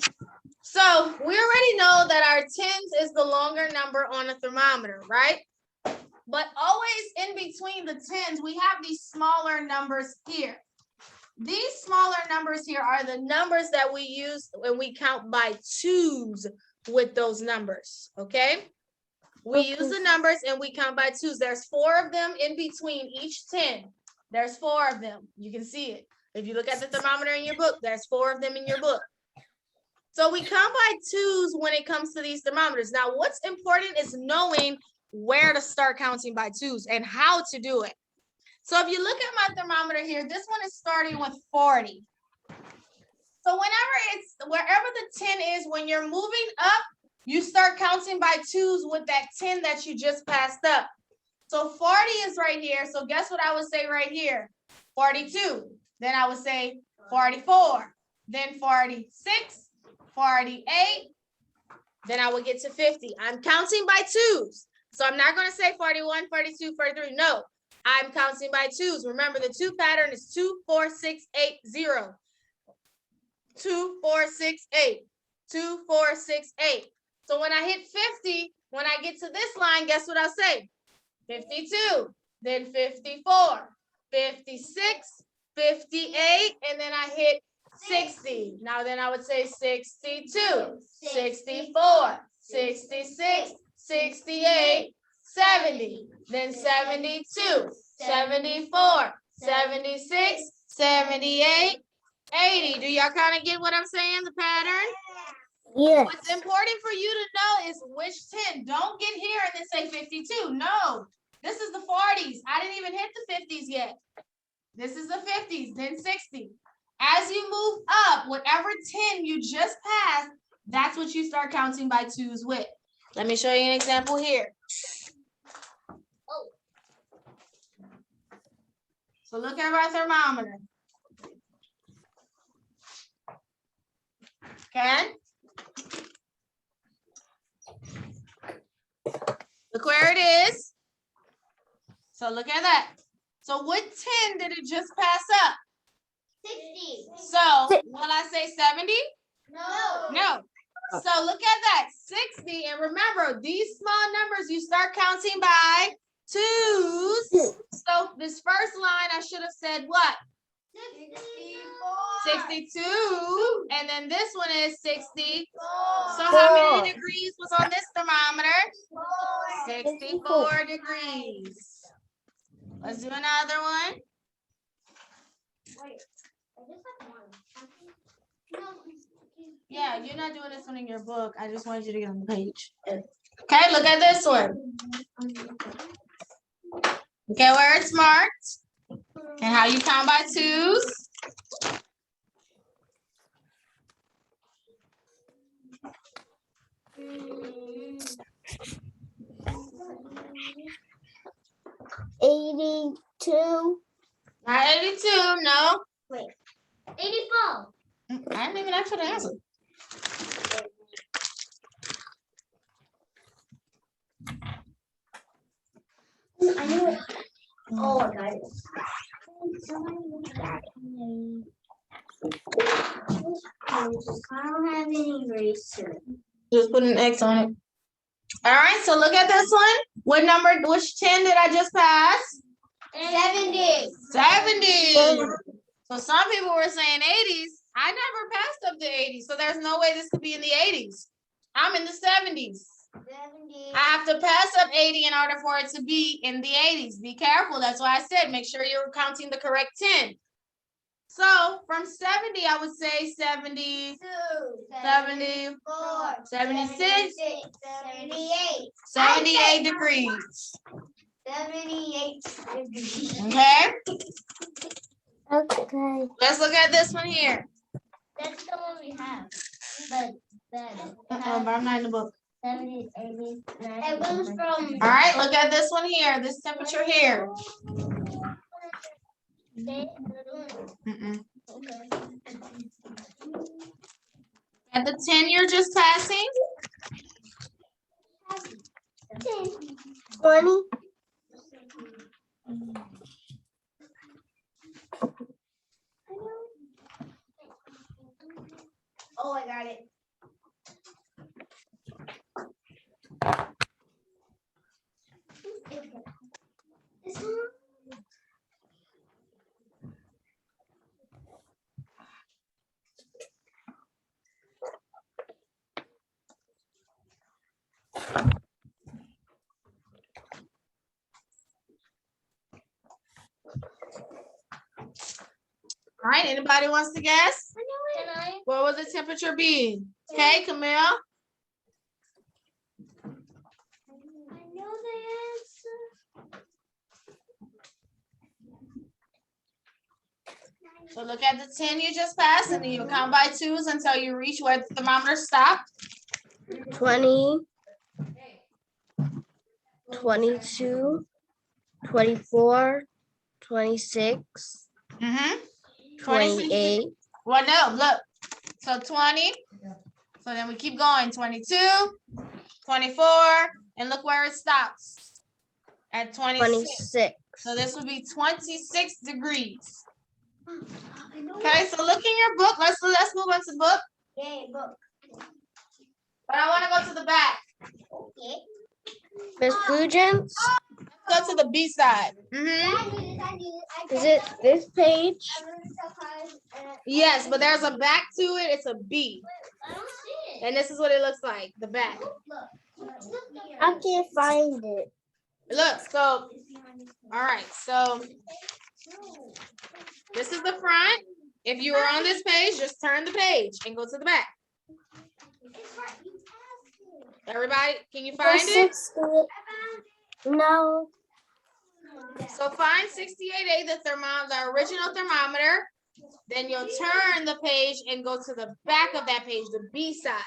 So we already know that our 10s is the longer number on a thermometer, right? But always in between the 10s, we have these smaller numbers here. These smaller numbers here are the numbers that we use when we count by 2s with those numbers, okay? We use the numbers and we count by 2s. There's 4 of them in between each 10. There's 4 of them. You can see it. If you look at the thermometer in your book, there's 4 of them in your book. So we count by 2s when it comes to these thermometers. Now, what's important is knowing where to start counting by 2s and how to do it. So if you look at my thermometer here, this one is starting with 40. So wherever the 10 is, when you're moving up, you start counting by 2s with that 10 that you just passed up. So 40 is right here. So guess what I would say right here? 42. Then I would say 44. Then 46, 48. Then I would get to 50. I'm counting by 2s. So I'm not going to say 41, 42, 43. No. I'm counting by 2s. Remember, the 2 pattern is 2, 4, 6, 8, 0. 2, 4, 6, 8. 2, 4, 6, 8. So when I hit 50, when I get to this line, guess what I'll say? 52, then 54, 56, 58, and then I hit 60. Now then I would say 62, 64, 66, 68, 70, then 72, 74, 76, 78, 80. Do y'all kind of get what I'm saying, the pattern? Yes. What's important for you to know is which 10. Don't get here and then say 52. No, this is the 40s. I didn't even hit the 50s yet. This is the 50s, then 60. As you move up, whatever 10 you just passed, that's what you start counting by 2s with. Let me show you an example here. So look at our thermometer. Okay? Look where it is. So look at that. So what 10 did it just pass up? 60. So will I say 70? No. No. So look at that, 60. And remember, these small numbers, you start counting by 2s. So this first line, I should have said what? 62. And then this one is 60. So how many degrees was on this thermometer? 64 degrees. Let's do another one. Yeah, you're not doing this one in your book. I just wanted you to get on the page. Okay, look at this one. Okay, where it's marked and how you count by 2s. Not 82, no. 84. I didn't even ask for the answer. I knew it. Oh, I got it. I don't have any eraser. Just put an X on it. All right, so look at this one. What number, which 10 did I just pass? 70. 70. So some people were saying 80s. I never passed up the 80s, so there's no way this could be in the 80s. I'm in the 70s. 70. I have to pass up 80 in order for it to be in the 80s. Be careful. That's why I said make sure you're counting the correct 10. So from 70, I would say 70, 70, 76, 78. 78 degrees. 78 degrees. Okay, Okay. let's look at this one here. That's the one we have. But better. But I'm not in the book. 70, 80, 90. It goes from All right, look at this one here, this temperature here. Mm-mm. At the 10 you're just passing. 20. Oh, I got it. All right, anybody wants to guess? Can I? What would the temperature be? Okay, Camille? I know the answer. So look at the 10 you just passed and then you count by twos until you reach where the thermometer stopped. 20, 22, 24, 26, Mm-hmm. 28, Well, no, look. So 20. So then we keep going. 22, 24, and look where it stops. At 26. 26. So this would be 26 degrees. Okay, so look in your book. Let's move on to the book. Yay, book. But I want to go to the back. Okay. Miss Fugents, Let's go to the B side. is it this page? Yes, but there's a back to it. It's a B. I don't see it. And this is what it looks like, the back. I can't find it. Look, so, all right, so this is the front. If you were on this page, just turn the page and go to the back. Everybody, can you find it? No. So find 68A, the original thermometer. Then you'll turn the page and go to the back of that page, the B side.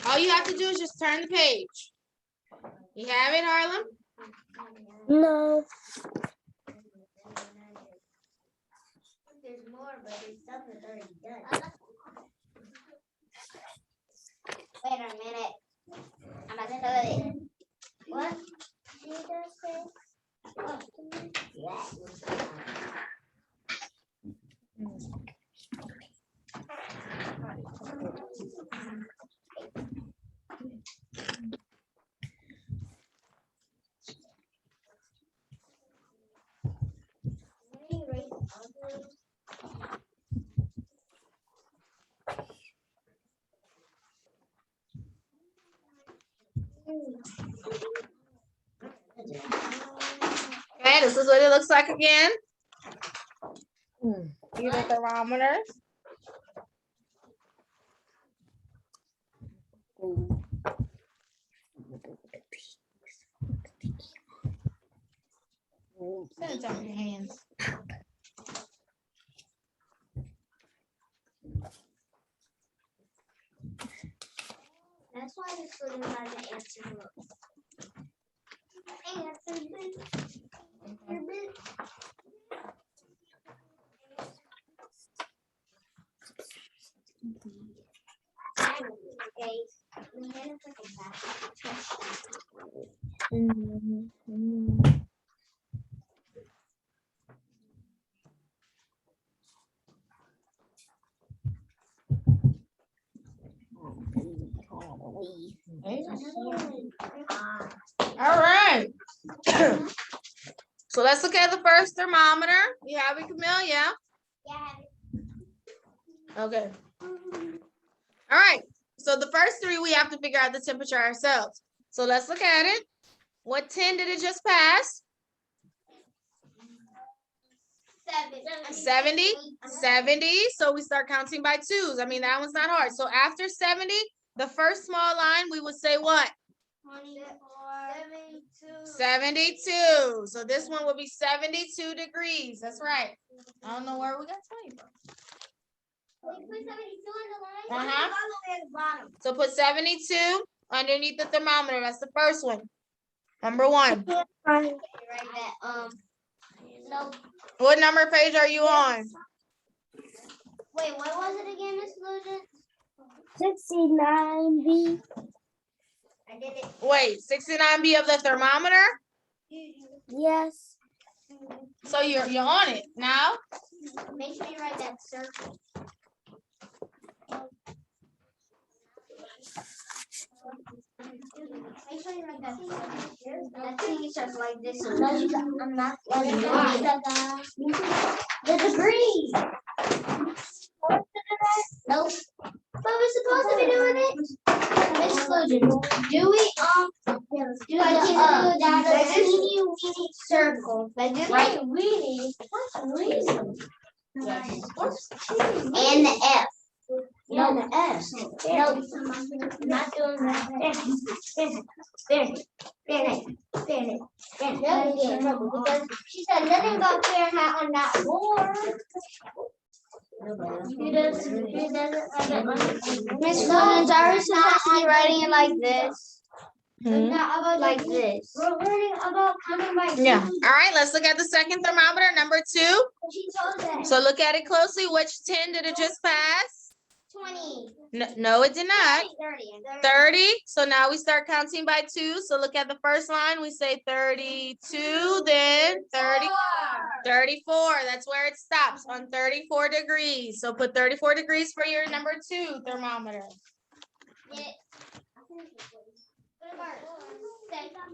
All you have to do is just turn the page. You have it, Harlem? No. There's more, but it's stuff that's already done. Wait a minute. I'm about to tell it. What? She just said. Okay, this is what it looks like again. Here's the thermometer. Send it off your hands. That's why this one has an answer book. All right. So let's look at the first thermometer. You have it, Camille? Yeah. Yeah. Okay. All right. So the first three, we have to figure out the temperature ourselves. So let's look at it. What 10 did it just pass? 70. 70. So we start counting by twos. I mean, that one's not hard. So after 70, the first small line, we would say what? 72. So this one will be 72 degrees. That's right. I don't know where we got 20 from. So put 72 underneath the thermometer. That's the first one. Number one. What number page are you on? Wait, what was it again, Miss Lucian? 69B. I did it. Wait, 69B of the thermometer? Yes. So you're on it now? Make sure you write that circle. Make sure you write that circle. I think it's just like this. I'm not like the degrees. Nope. But we're supposed to be doing it. Miss Lucian, do we do like that teeny weeny circle? Right. Weenie. Yes. And the F. No, the S. No, not doing that. Because she said nothing about Fahrenheit on that board. He doesn't Miss Collins, are we supposed to be writing it like this? Like this. We're learning about counting by Yeah. All right, let's look at the second thermometer, number 2. She told that. So look at it closely. Which 10 did it just pass? 20. No, it did not. 30. 30. So now we start counting by 2. So look at the first line. We say 32, then 30, 34. That's where it stops, on 34 degrees. So put 34 degrees for your number 2 thermometer. Did it.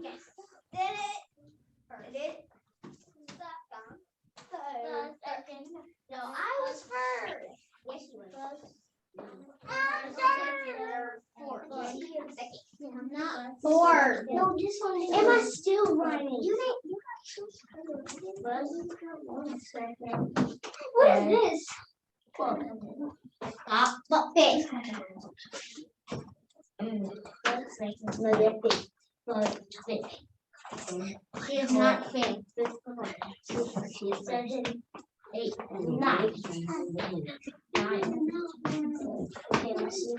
Yes. Did it. Did it. No, I was first. Yes, you were. I'm fourth. Not fourth. No, this one. Am I still running? You what is this? Stop. But this. She is not fit. She is 7, 8, 9. 9. Okay, let's see.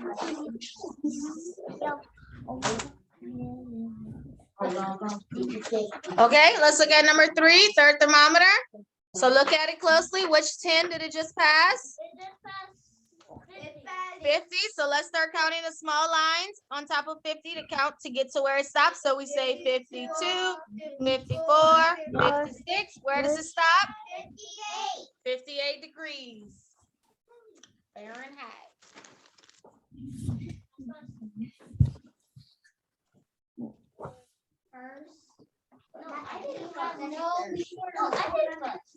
Okay, let's look at number 3, third thermometer. So look at it closely. Which 10 did it just pass? 50. So let's start counting the small lines on top of 50 to count to get to where it stops. So we say 52, 54, 56. Where does it stop? 58 degrees Fahrenheit. First. No, I didn't first. No, I did first.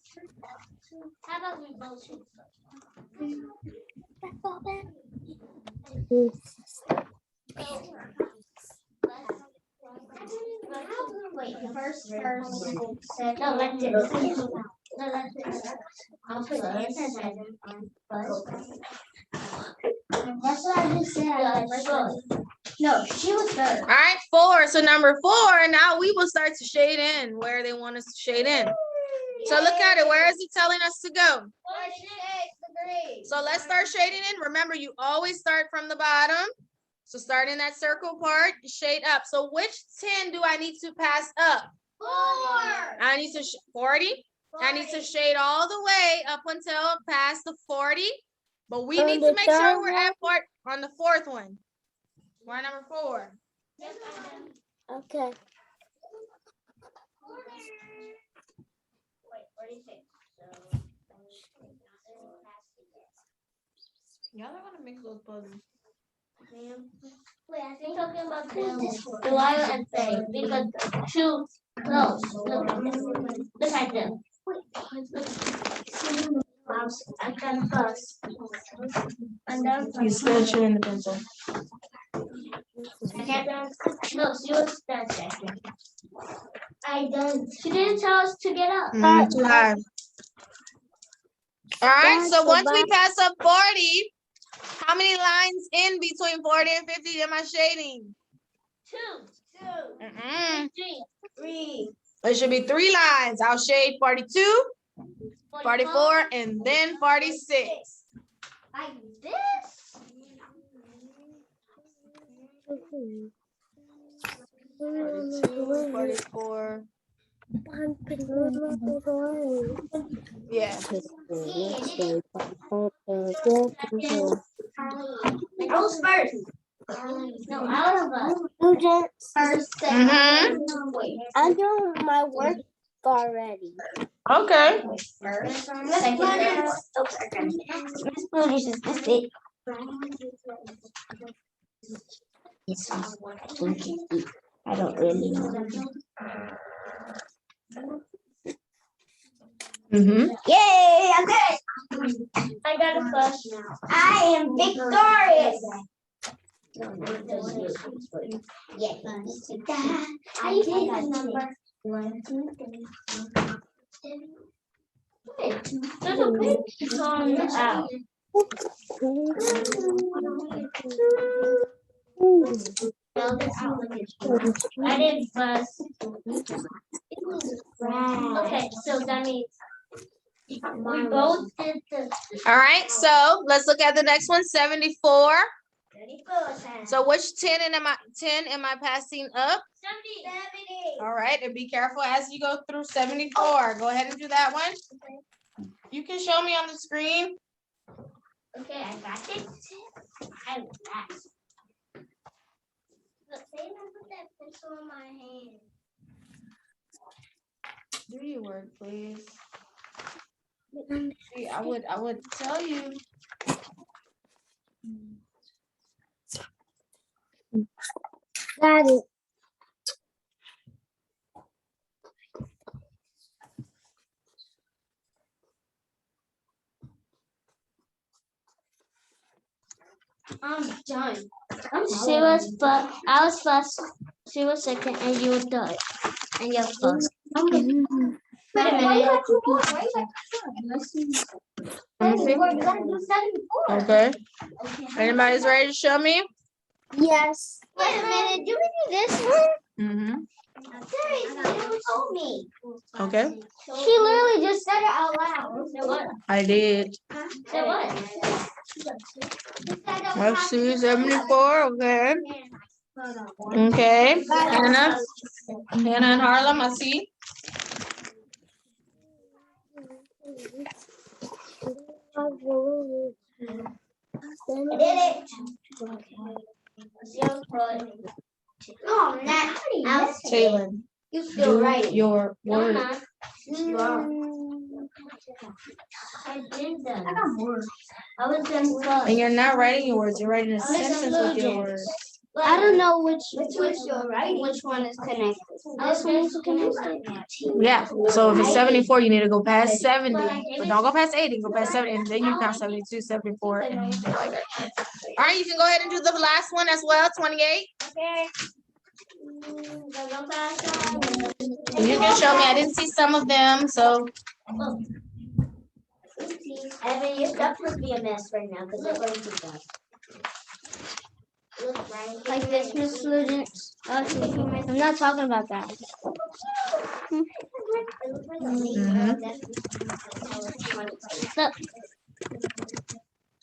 How about we both shoot first? Wait, first, second. No, like this. No, like this. I'll put this first. That's what I just said. No, she was third. All right, 4. So number 4, now we will start to shade in where they want us to shade in. So look at it. Where is he telling us to go? 46 degrees. So let's start shading in. Remember, you always start from the bottom. So start in that circle part, shade up. So which 10 do I need to pass up? 4. I need to 40. I need to shade all the way up until past the 40. But we need to make sure we're at on the 4th one. We're on number 4. Okay. Wait, 46. Y'all are gonna make those puzzles. Wait, I think talking about Delilah and Faye, because two close. Look at them. I got a bus. You still chewing the pencil. I can't. No, she was that second. I don't. She didn't tell us to get up. Too high. All right, so once we pass up 40, how many lines in between 40 and 50 am I shading? 2, Mm-mm. 3. It should be 3 lines. I'll shade 42, 44, and then 46. Like this. 42, 44. Yeah. I was first. No, I was first. First, second. I'm doing my work already. Okay. First, second. Miss Bluey is this big. I don't really know. Mm-hmm. Yay! I'm good. I got a first. I am victorious. I did a number. 1, 2, 3. There's a big song out. I did first. Okay, so that means we both did the. All right, so let's look at the next one, 74. So which 10 am I passing up? 70. All right, and be careful as you go through 74. Go ahead and do that one. You can show me on the screen. Okay, I got it. I got it. Look, say I put that pencil in my hand. Do your work, please. See, I would tell you. Got it. I'm done. She was first. I was first. She was second, and you were third. And you're first. Okay. Wait a minute. Let me see. You gotta do 74. Okay. Okay. Anybody's ready to show me? Yes. Wait a minute. Do we do this one? Mm-hmm. Seriously, you told me. Okay. She literally just said it out loud. So what? I did. So what? Let's see, 74. Okay. Okay. Hannah and Harlem, I see. I did it. Oh, Nat. Taylor, You still do right. your No, I'm work. not. You are. I did that. I was done first. And you're not writing your words, you're writing a sentence with your words. I don't know which you're writing. which one is connected. This one is connected. Yeah, so if it's 74, you need to go past 70, but don't go past 80, go past 70, and then you count 72, 74, and then like that. All right, you can go ahead and do the last one as well, 28. Okay. And you can show me, I didn't see some of them, so. Evan, your stuff must be a mess right now because they're going to be done. Like this, Miss Fludence. I'm not talking about that. Look,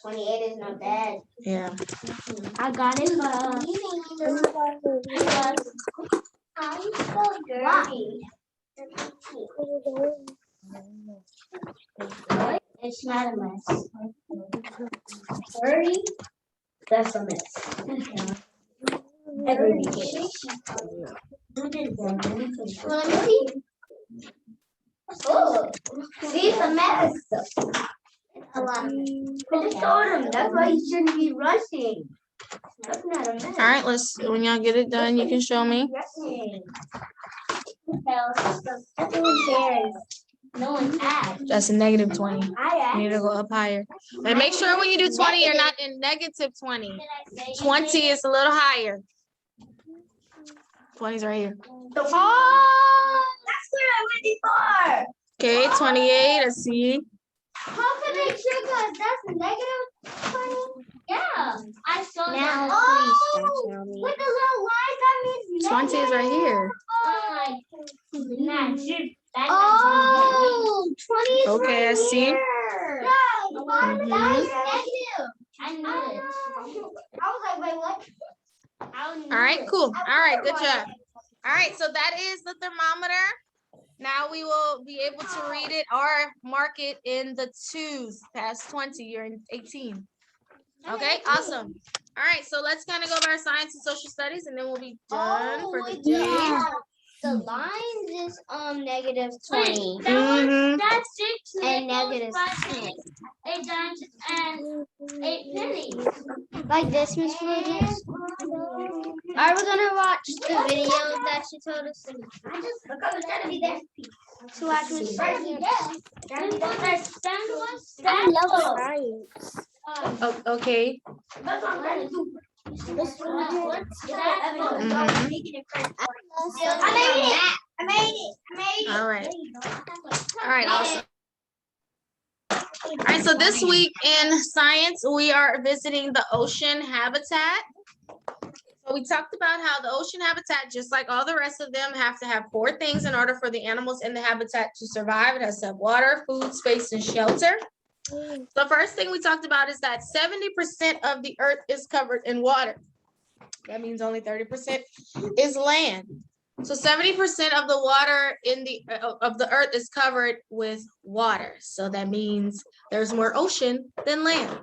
28 is not bad. Yeah. I got it. I'm so dirty. It's not a mess. 30? That's a mess. Every day. Oh, see, it's a mess. A lot. I just told him, that's why you shouldn't be rushing. That's not a mess. All right, when y'all get it done, you can show me. Rushing. That's what embarrassed. No one asked. That's a negative 20. I You need to go up higher. And make sure when you do 20, you're not in negative 20. 20 is a little higher. 20 is right here. Oh, that's where I went before. Okay, 28. Let's see. How can I check that? That's negative 20? Yeah. I saw Now that. please Oh, don't tell me. with the little lines, that means 20 is right here. Oh, 20 is Okay, I right see. here. Yeah, that is Mhm. negative. I knew it. I was like, wait, what? All right, cool. All right, good job. All right, so that is the thermometer. Now we will be able to read it or mark it in the 2s past 20. You're in 18. Okay, awesome. All right, so let's kind of go over our science and social studies, and then we'll be done for the day. Yeah. The lines is negative 20. Mhm. That's 6 and negative 10. 8 dimes and 8 pennies. Like this, Miss Williams. Are we gonna watch the video that she told us? Because it's gonna be there. To watch Miss Williams. I love science. Oh, okay. That's what I'm trying to do. What's I made it. All right. All right, awesome. All right, so this week in science, we are visiting the ocean habitat. So we talked about how the ocean habitat, just like all the rest of them, have to have 4 things in order for the animals in the habitat to survive. It has to have water, food, space, and shelter. The first thing we talked about is that 70% of the earth is covered in water. That means only 30% is land. So 70% of the water in the earth is covered with water. So that means there's more ocean than land.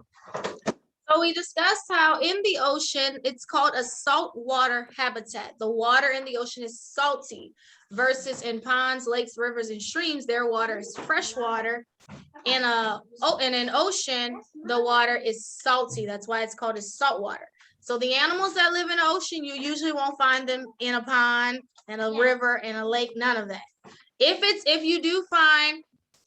So we discussed how in the ocean, it's called a saltwater habitat. The water in the ocean is salty versus in ponds, lakes, rivers, and streams, their water is fresh water. In an ocean, the water is salty. That's why it's called a saltwater. So the animals that live in the ocean, you usually won't find them in a pond, in a river, in a lake, none of that. If you do find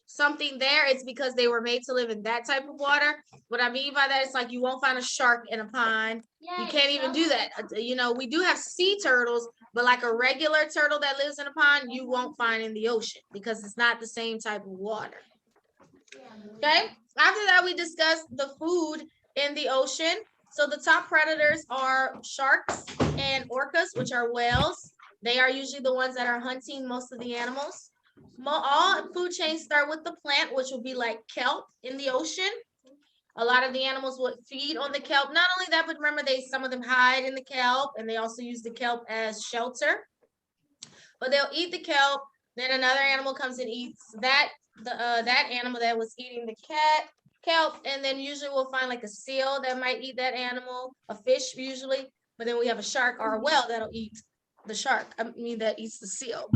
something there, it's because they were made to live in that type of water. What I mean by that is like you won't find a shark in a pond. You can't even do that. You know, we do have sea turtles, but like a regular turtle that lives in a pond, you won't find in the ocean because it's not the same type of water. Okay, after that, we discussed the food in the ocean. So the top predators are sharks and orcas, which are whales. They are usually the ones that are hunting most of the animals. All food chains start with the plant, which will be like kelp in the ocean. A lot of the animals would feed on the kelp. Not only that, but remember, some of them hide in the kelp, and they also use the kelp as shelter. But they'll eat the kelp. Then another animal comes and eats that animal that was eating the kelp, and then usually we'll find like a seal that might eat that animal, a fish usually, but then we have a shark or a whale that'll eat the shark. I mean, that eats the seal.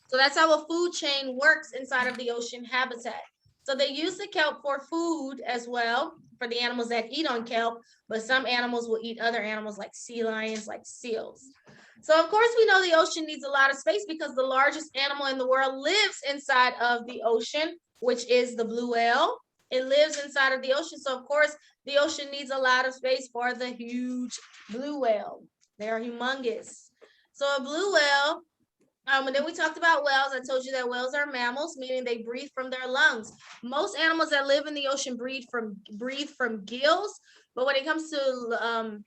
So that's how a food chain works inside of the ocean habitat. So they use the kelp for food as well for the animals that eat on kelp, but some animals will eat other animals like sea lions, like seals. So of course we know the ocean needs a lot of space because the largest animal in the world lives inside of the ocean, which is the blue whale. It lives inside of the ocean. So of course the ocean needs a lot of space for the huge blue whale. They are humongous. So a blue whale, and then we talked about whales. I told you that whales are mammals, meaning they breathe from their lungs. Most animals that live in the ocean breathe from gills, but when it comes to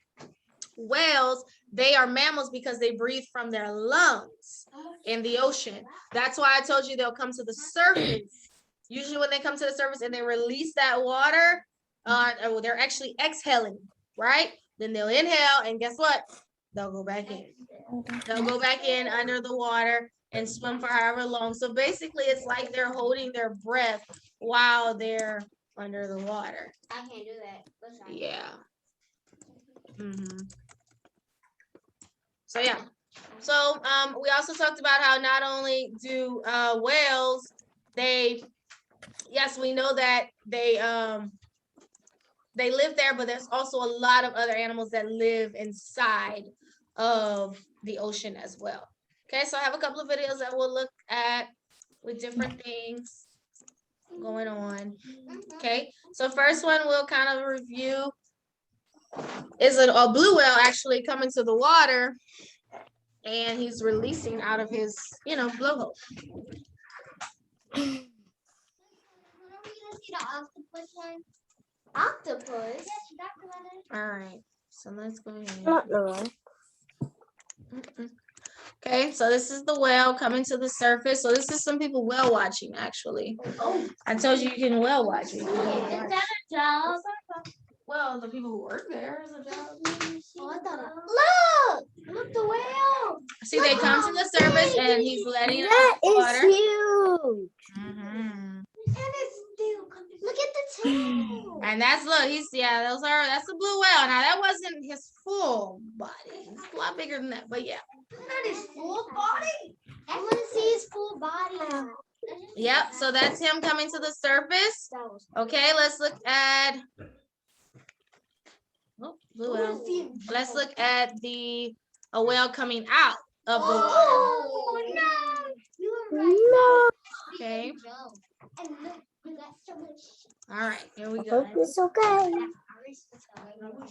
whales, they are mammals because they breathe from their lungs in the ocean. That's why I told you they'll come to the surface. Usually when they come to the surface and they release that water, they're actually exhaling, right? Then they'll inhale, and guess what? They'll go back in. They'll go back in under the water and swim for however long. So basically, it's like they're holding their breath while they're under the water. I can't do that. Yeah. So yeah. So we also talked about how not only do whales, yes, we know that they live there, but there's also a lot of other animals that live inside of the ocean as well. Okay, so I have a couple of videos that we'll look at with different things. going on. Okay, so first one we'll kind of review is a blue whale actually coming to the water, and he's releasing out of his, blowhole. Octopus? All right, so let's go ahead. Not the one. Okay, so this is the whale coming to the surface. So this is some people whale watching actually. I told you you can whale watch. Is that a job? Well, the people who work there is a job. Look, the whale. See, they come to the surface and he's letting it out That of the water. is huge. Mhm. And it's still coming. Look at the tail. And that's that's a blue whale. Now that wasn't his full body. It's a lot bigger than that, but yeah. Not his full body. I want to see his full body. Yep. So that's him coming to the surface. Okay, let's look at blue whale. Let's look at a whale coming out of the water. Oh no! You were right. Okay. And look, we got so much. All right, here we go. It's okay.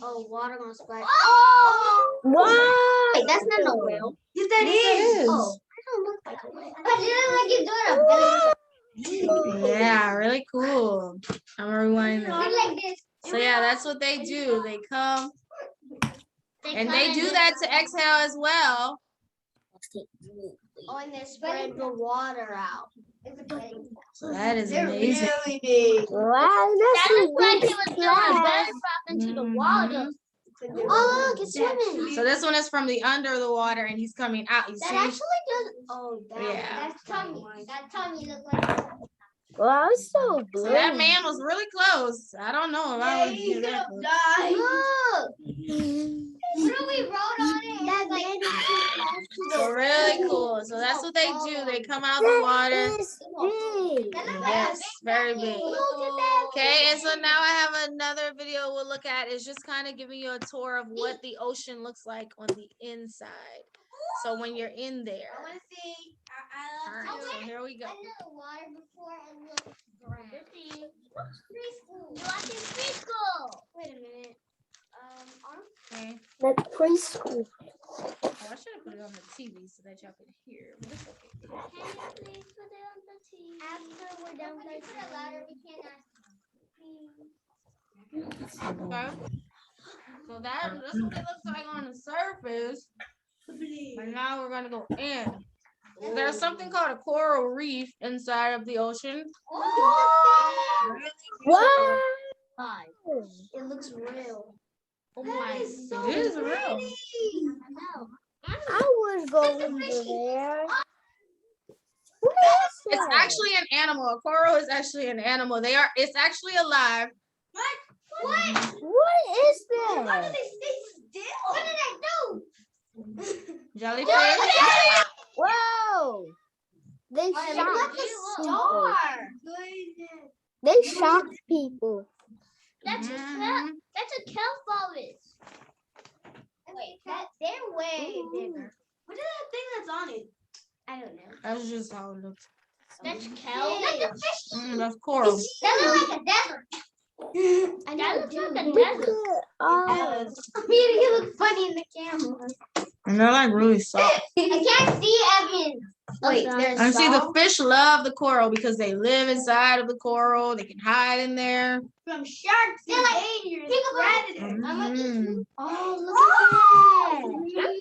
Oh, water gonna splash. Oh! What? Wait, that's not a whale. Yes, that is. Oh, I don't look like a whale. But it looks like you're doing a belly. Yeah, really cool. I'm rewinding. Like this. So yeah, that's what they do. They come and they do that to exhale as well. Oh, and they spread the water out. So that is amazing. Really big. Wow, That looks like it was going belly flop into the water. Mhm. Oh, look, it's swimming. So this one is from the under the water and he's coming out. You That see? actually does. Oh, Yeah. That's tummy. That tummy looks like. wow, it's so blue. So that man was really close. I don't know if I would do that. But- Look. What do we wrote on it? That So really cool. So that's what they do. They come out the water. Yes, very big. Okay, and so now I have another video we'll look at. It's just kind of giving you a tour of what the ocean looks like on the inside. So when you're in there. I want to see. All right, so here we go. I know water before and look brown. Preschool. You watching preschool? Wait a minute. Okay. That's preschool. Oh, I should have put it on the TV so that y'all could hear. But it's okay. Can you please put it on the TV? After we're done with it louder, we can't ask. Okay. So that's what it looks like on the surface. And now we're gonna go in. There's something called a coral reef inside of the ocean. What? It looks real. Oh my! It is real. I know. I was going over there. What is It's that? actually an animal. A coral is actually an animal. It's actually alive. What? What is that? Why did they stay still? What did I do? Jellyfish. Whoa! They Look shocked at the people. star. They shocked people. That's a Mhm. That's a kelp. Wait, they're way bigger. What is that thing that's on it? I don't know. That's just how it looks. That's kelp. That's a fish. That's coral. That looks like a desert. I know. That looks like a desert. Oh, You look funny in the camera. And they're like really soft. I can't see Evan. Wait, there's And see, the fish love the coral because they live inside of the coral. They can hide in there. from sharks and dangerous predators. Mhm. Oh, look at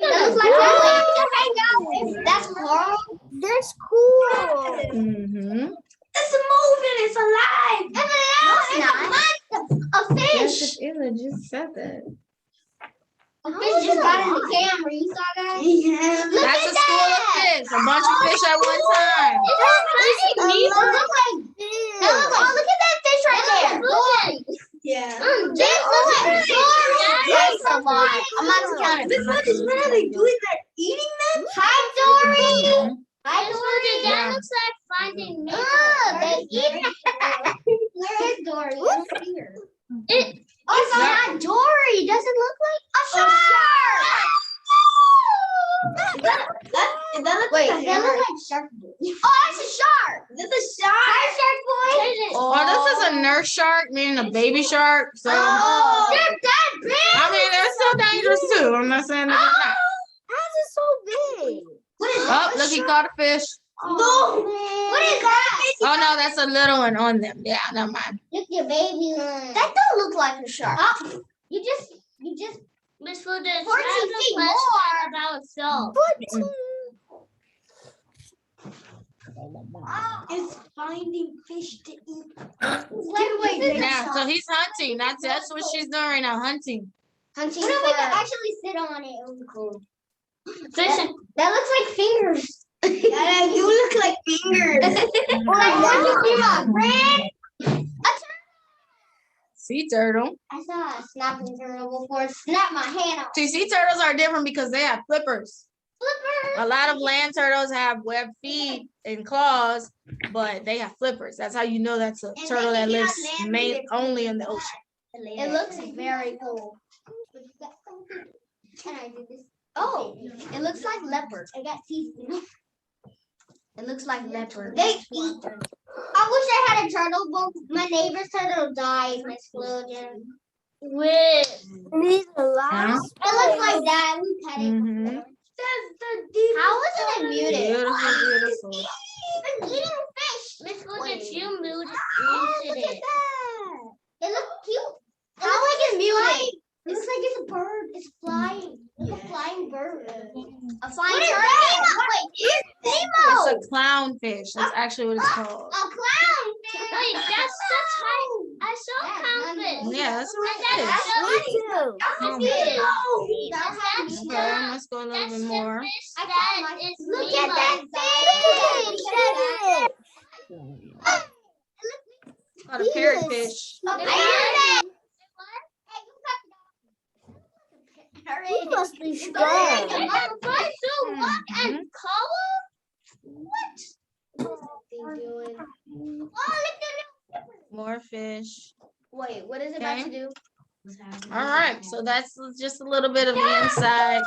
that. That looks like that hang out with. That's coral. that's cool. Mhm. It's moving. It's alive. It's a Yes, fish. it is. I just said that. A fish just got in the camera. You saw that? Yeah. Look That's at a school of that. fish. A bunch of fish at one time. Look at that fish right there. Dory. Yeah. This looks like Dory. That's a lot. I'm not counting. This one is what are they doing? They're eating them? Hi, Dory. Mhm. Hi, Dory. Yeah. That looks like Finding Nemo. They eat it. Where is Dory? It's here. It's not Dory. Does it look like a shark? That looks Wait, like a that hammer. looks like shark boy. Oh, that's a shark. Is this a shark? Hi, shark boy. Well, this is a nurse shark, meaning a baby shark. So Oh. I mean, they're still dangerous too. I'm not saying they're not. How's it so big? What is Oh, look, he caught a fish. No. What is that? Oh no, that's a little one on them. Yeah, never mind. Look, your baby one. That don't look like a shark. You just Miss Fuda, 14 feet more. about itself. It's finding fish to eat. Yeah, so he's hunting. That's what she's doing right now, hunting. Hunting. What if we can actually sit on it? It would be cool. Fishing. That looks like fingers. Yeah, you look like fingers. Like, want to see my friend? Sea turtle. I saw a snapping turtle before. Snap my hand off. See, sea turtles are different because they have flippers. A lot of land turtles have webbed feet and claws, but they have flippers. That's how you know that's a turtle that lives only in the ocean. It looks very cool. Can I do this? Oh, it looks like leopard. I got teeth. It looks like leopard. They eat. I wish I had a turtle, but my neighbor's turtle died in explosion. With These are Yeah. It looks like that. We pet it. Mhm. How wasn't it muted? Beautiful, beautiful. It's eating fish. Miss Fuda, Wait. you muted Look it. at that. It looks cute. How like it's muted? It looks like it's a bird. It's flying. Like a flying bird. A flying turtle. Wait, here's Nemo. It's a clownfish. That's actually what it's called. A clown. Wait, that's how I saw clownfish. Yeah, that's what And it is. that's Me too. Okay, let's go a little bit more. That is Look Nemo. at that fish. Called a parrotfish. He must be Why strong. so what and Mhm. color? More fish. Wait, what is it about to do? All right, so that's just a little bit of the inside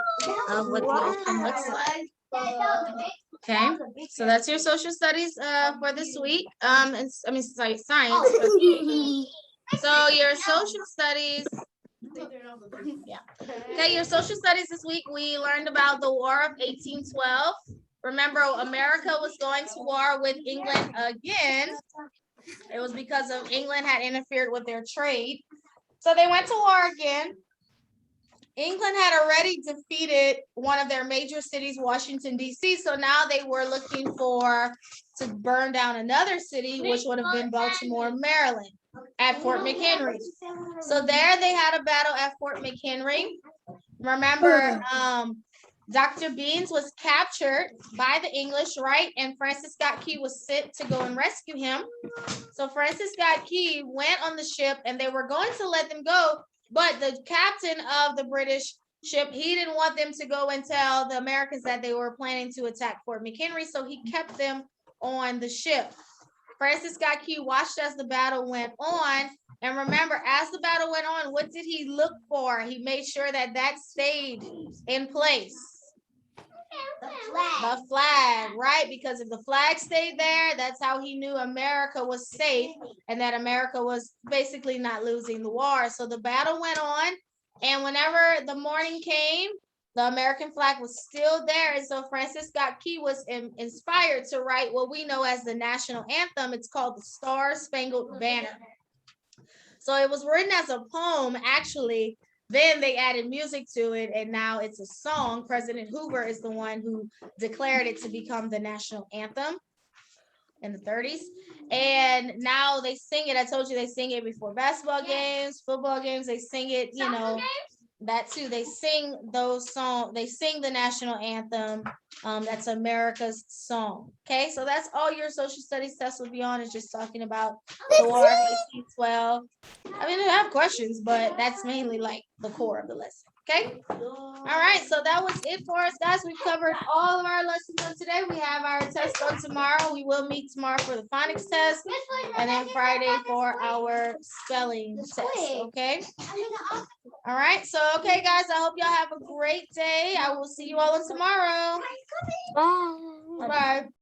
of what the ocean looks like. Okay, so that's your social studies for this week. Sorry, science. So your social studies. Yeah. Okay, your social studies this week, we learned about the War of 1812. Remember, America was going to war with England again. It was because of England had interfered with their trade. So they went to war again. England had already defeated one of their major cities, Washington, D.C. So now they were looking to burn down another city, which would have been Baltimore, Maryland, at Fort McHenry. So there they had a battle at Fort McHenry. Remember, Dr. Beans was captured by the English, right? And Francis Scott Key was sent to go and rescue him. So Francis Scott Key went on the ship and they were going to let them go, but the captain of the British ship, he didn't want them to go and tell the Americans that they were planning to attack Fort McHenry, so he kept them on the ship. Francis Scott Key watched as the battle went on, and remember, as the battle went on, what did he look for? He made sure that that stayed in place. The flag, right? Because if the flag stayed there, that's how he knew America was safe and that America was basically not losing the war. So the battle went on, and whenever the morning came, the American flag was still there. And so Francis Scott Key was inspired to write what we know as the national anthem. It's called the Star Spangled Banner. So it was written as a poem, actually. Then they added music to it, and now it's a song. President Hoover is the one who declared it to become the national anthem in the 30s. And now they sing it. I told you they sing it before basketball games, football games. They sing it, you know, that too. They sing those songs. They sing the national anthem. That's America's song. Okay, so that's all your social studies test will be on, is just talking about the War of 1812. I mean, I have questions, but that's mainly like the core of the lesson. Okay. All right. So that was it for us, guys. We've covered all of our lessons on today. We have our test on tomorrow. We will meet tomorrow for the phonics test, and then Friday for our spelling test. Okay. All right. So, okay, guys, I hope y'all have a great day. I will see you all tomorrow. Bye. Bye-bye.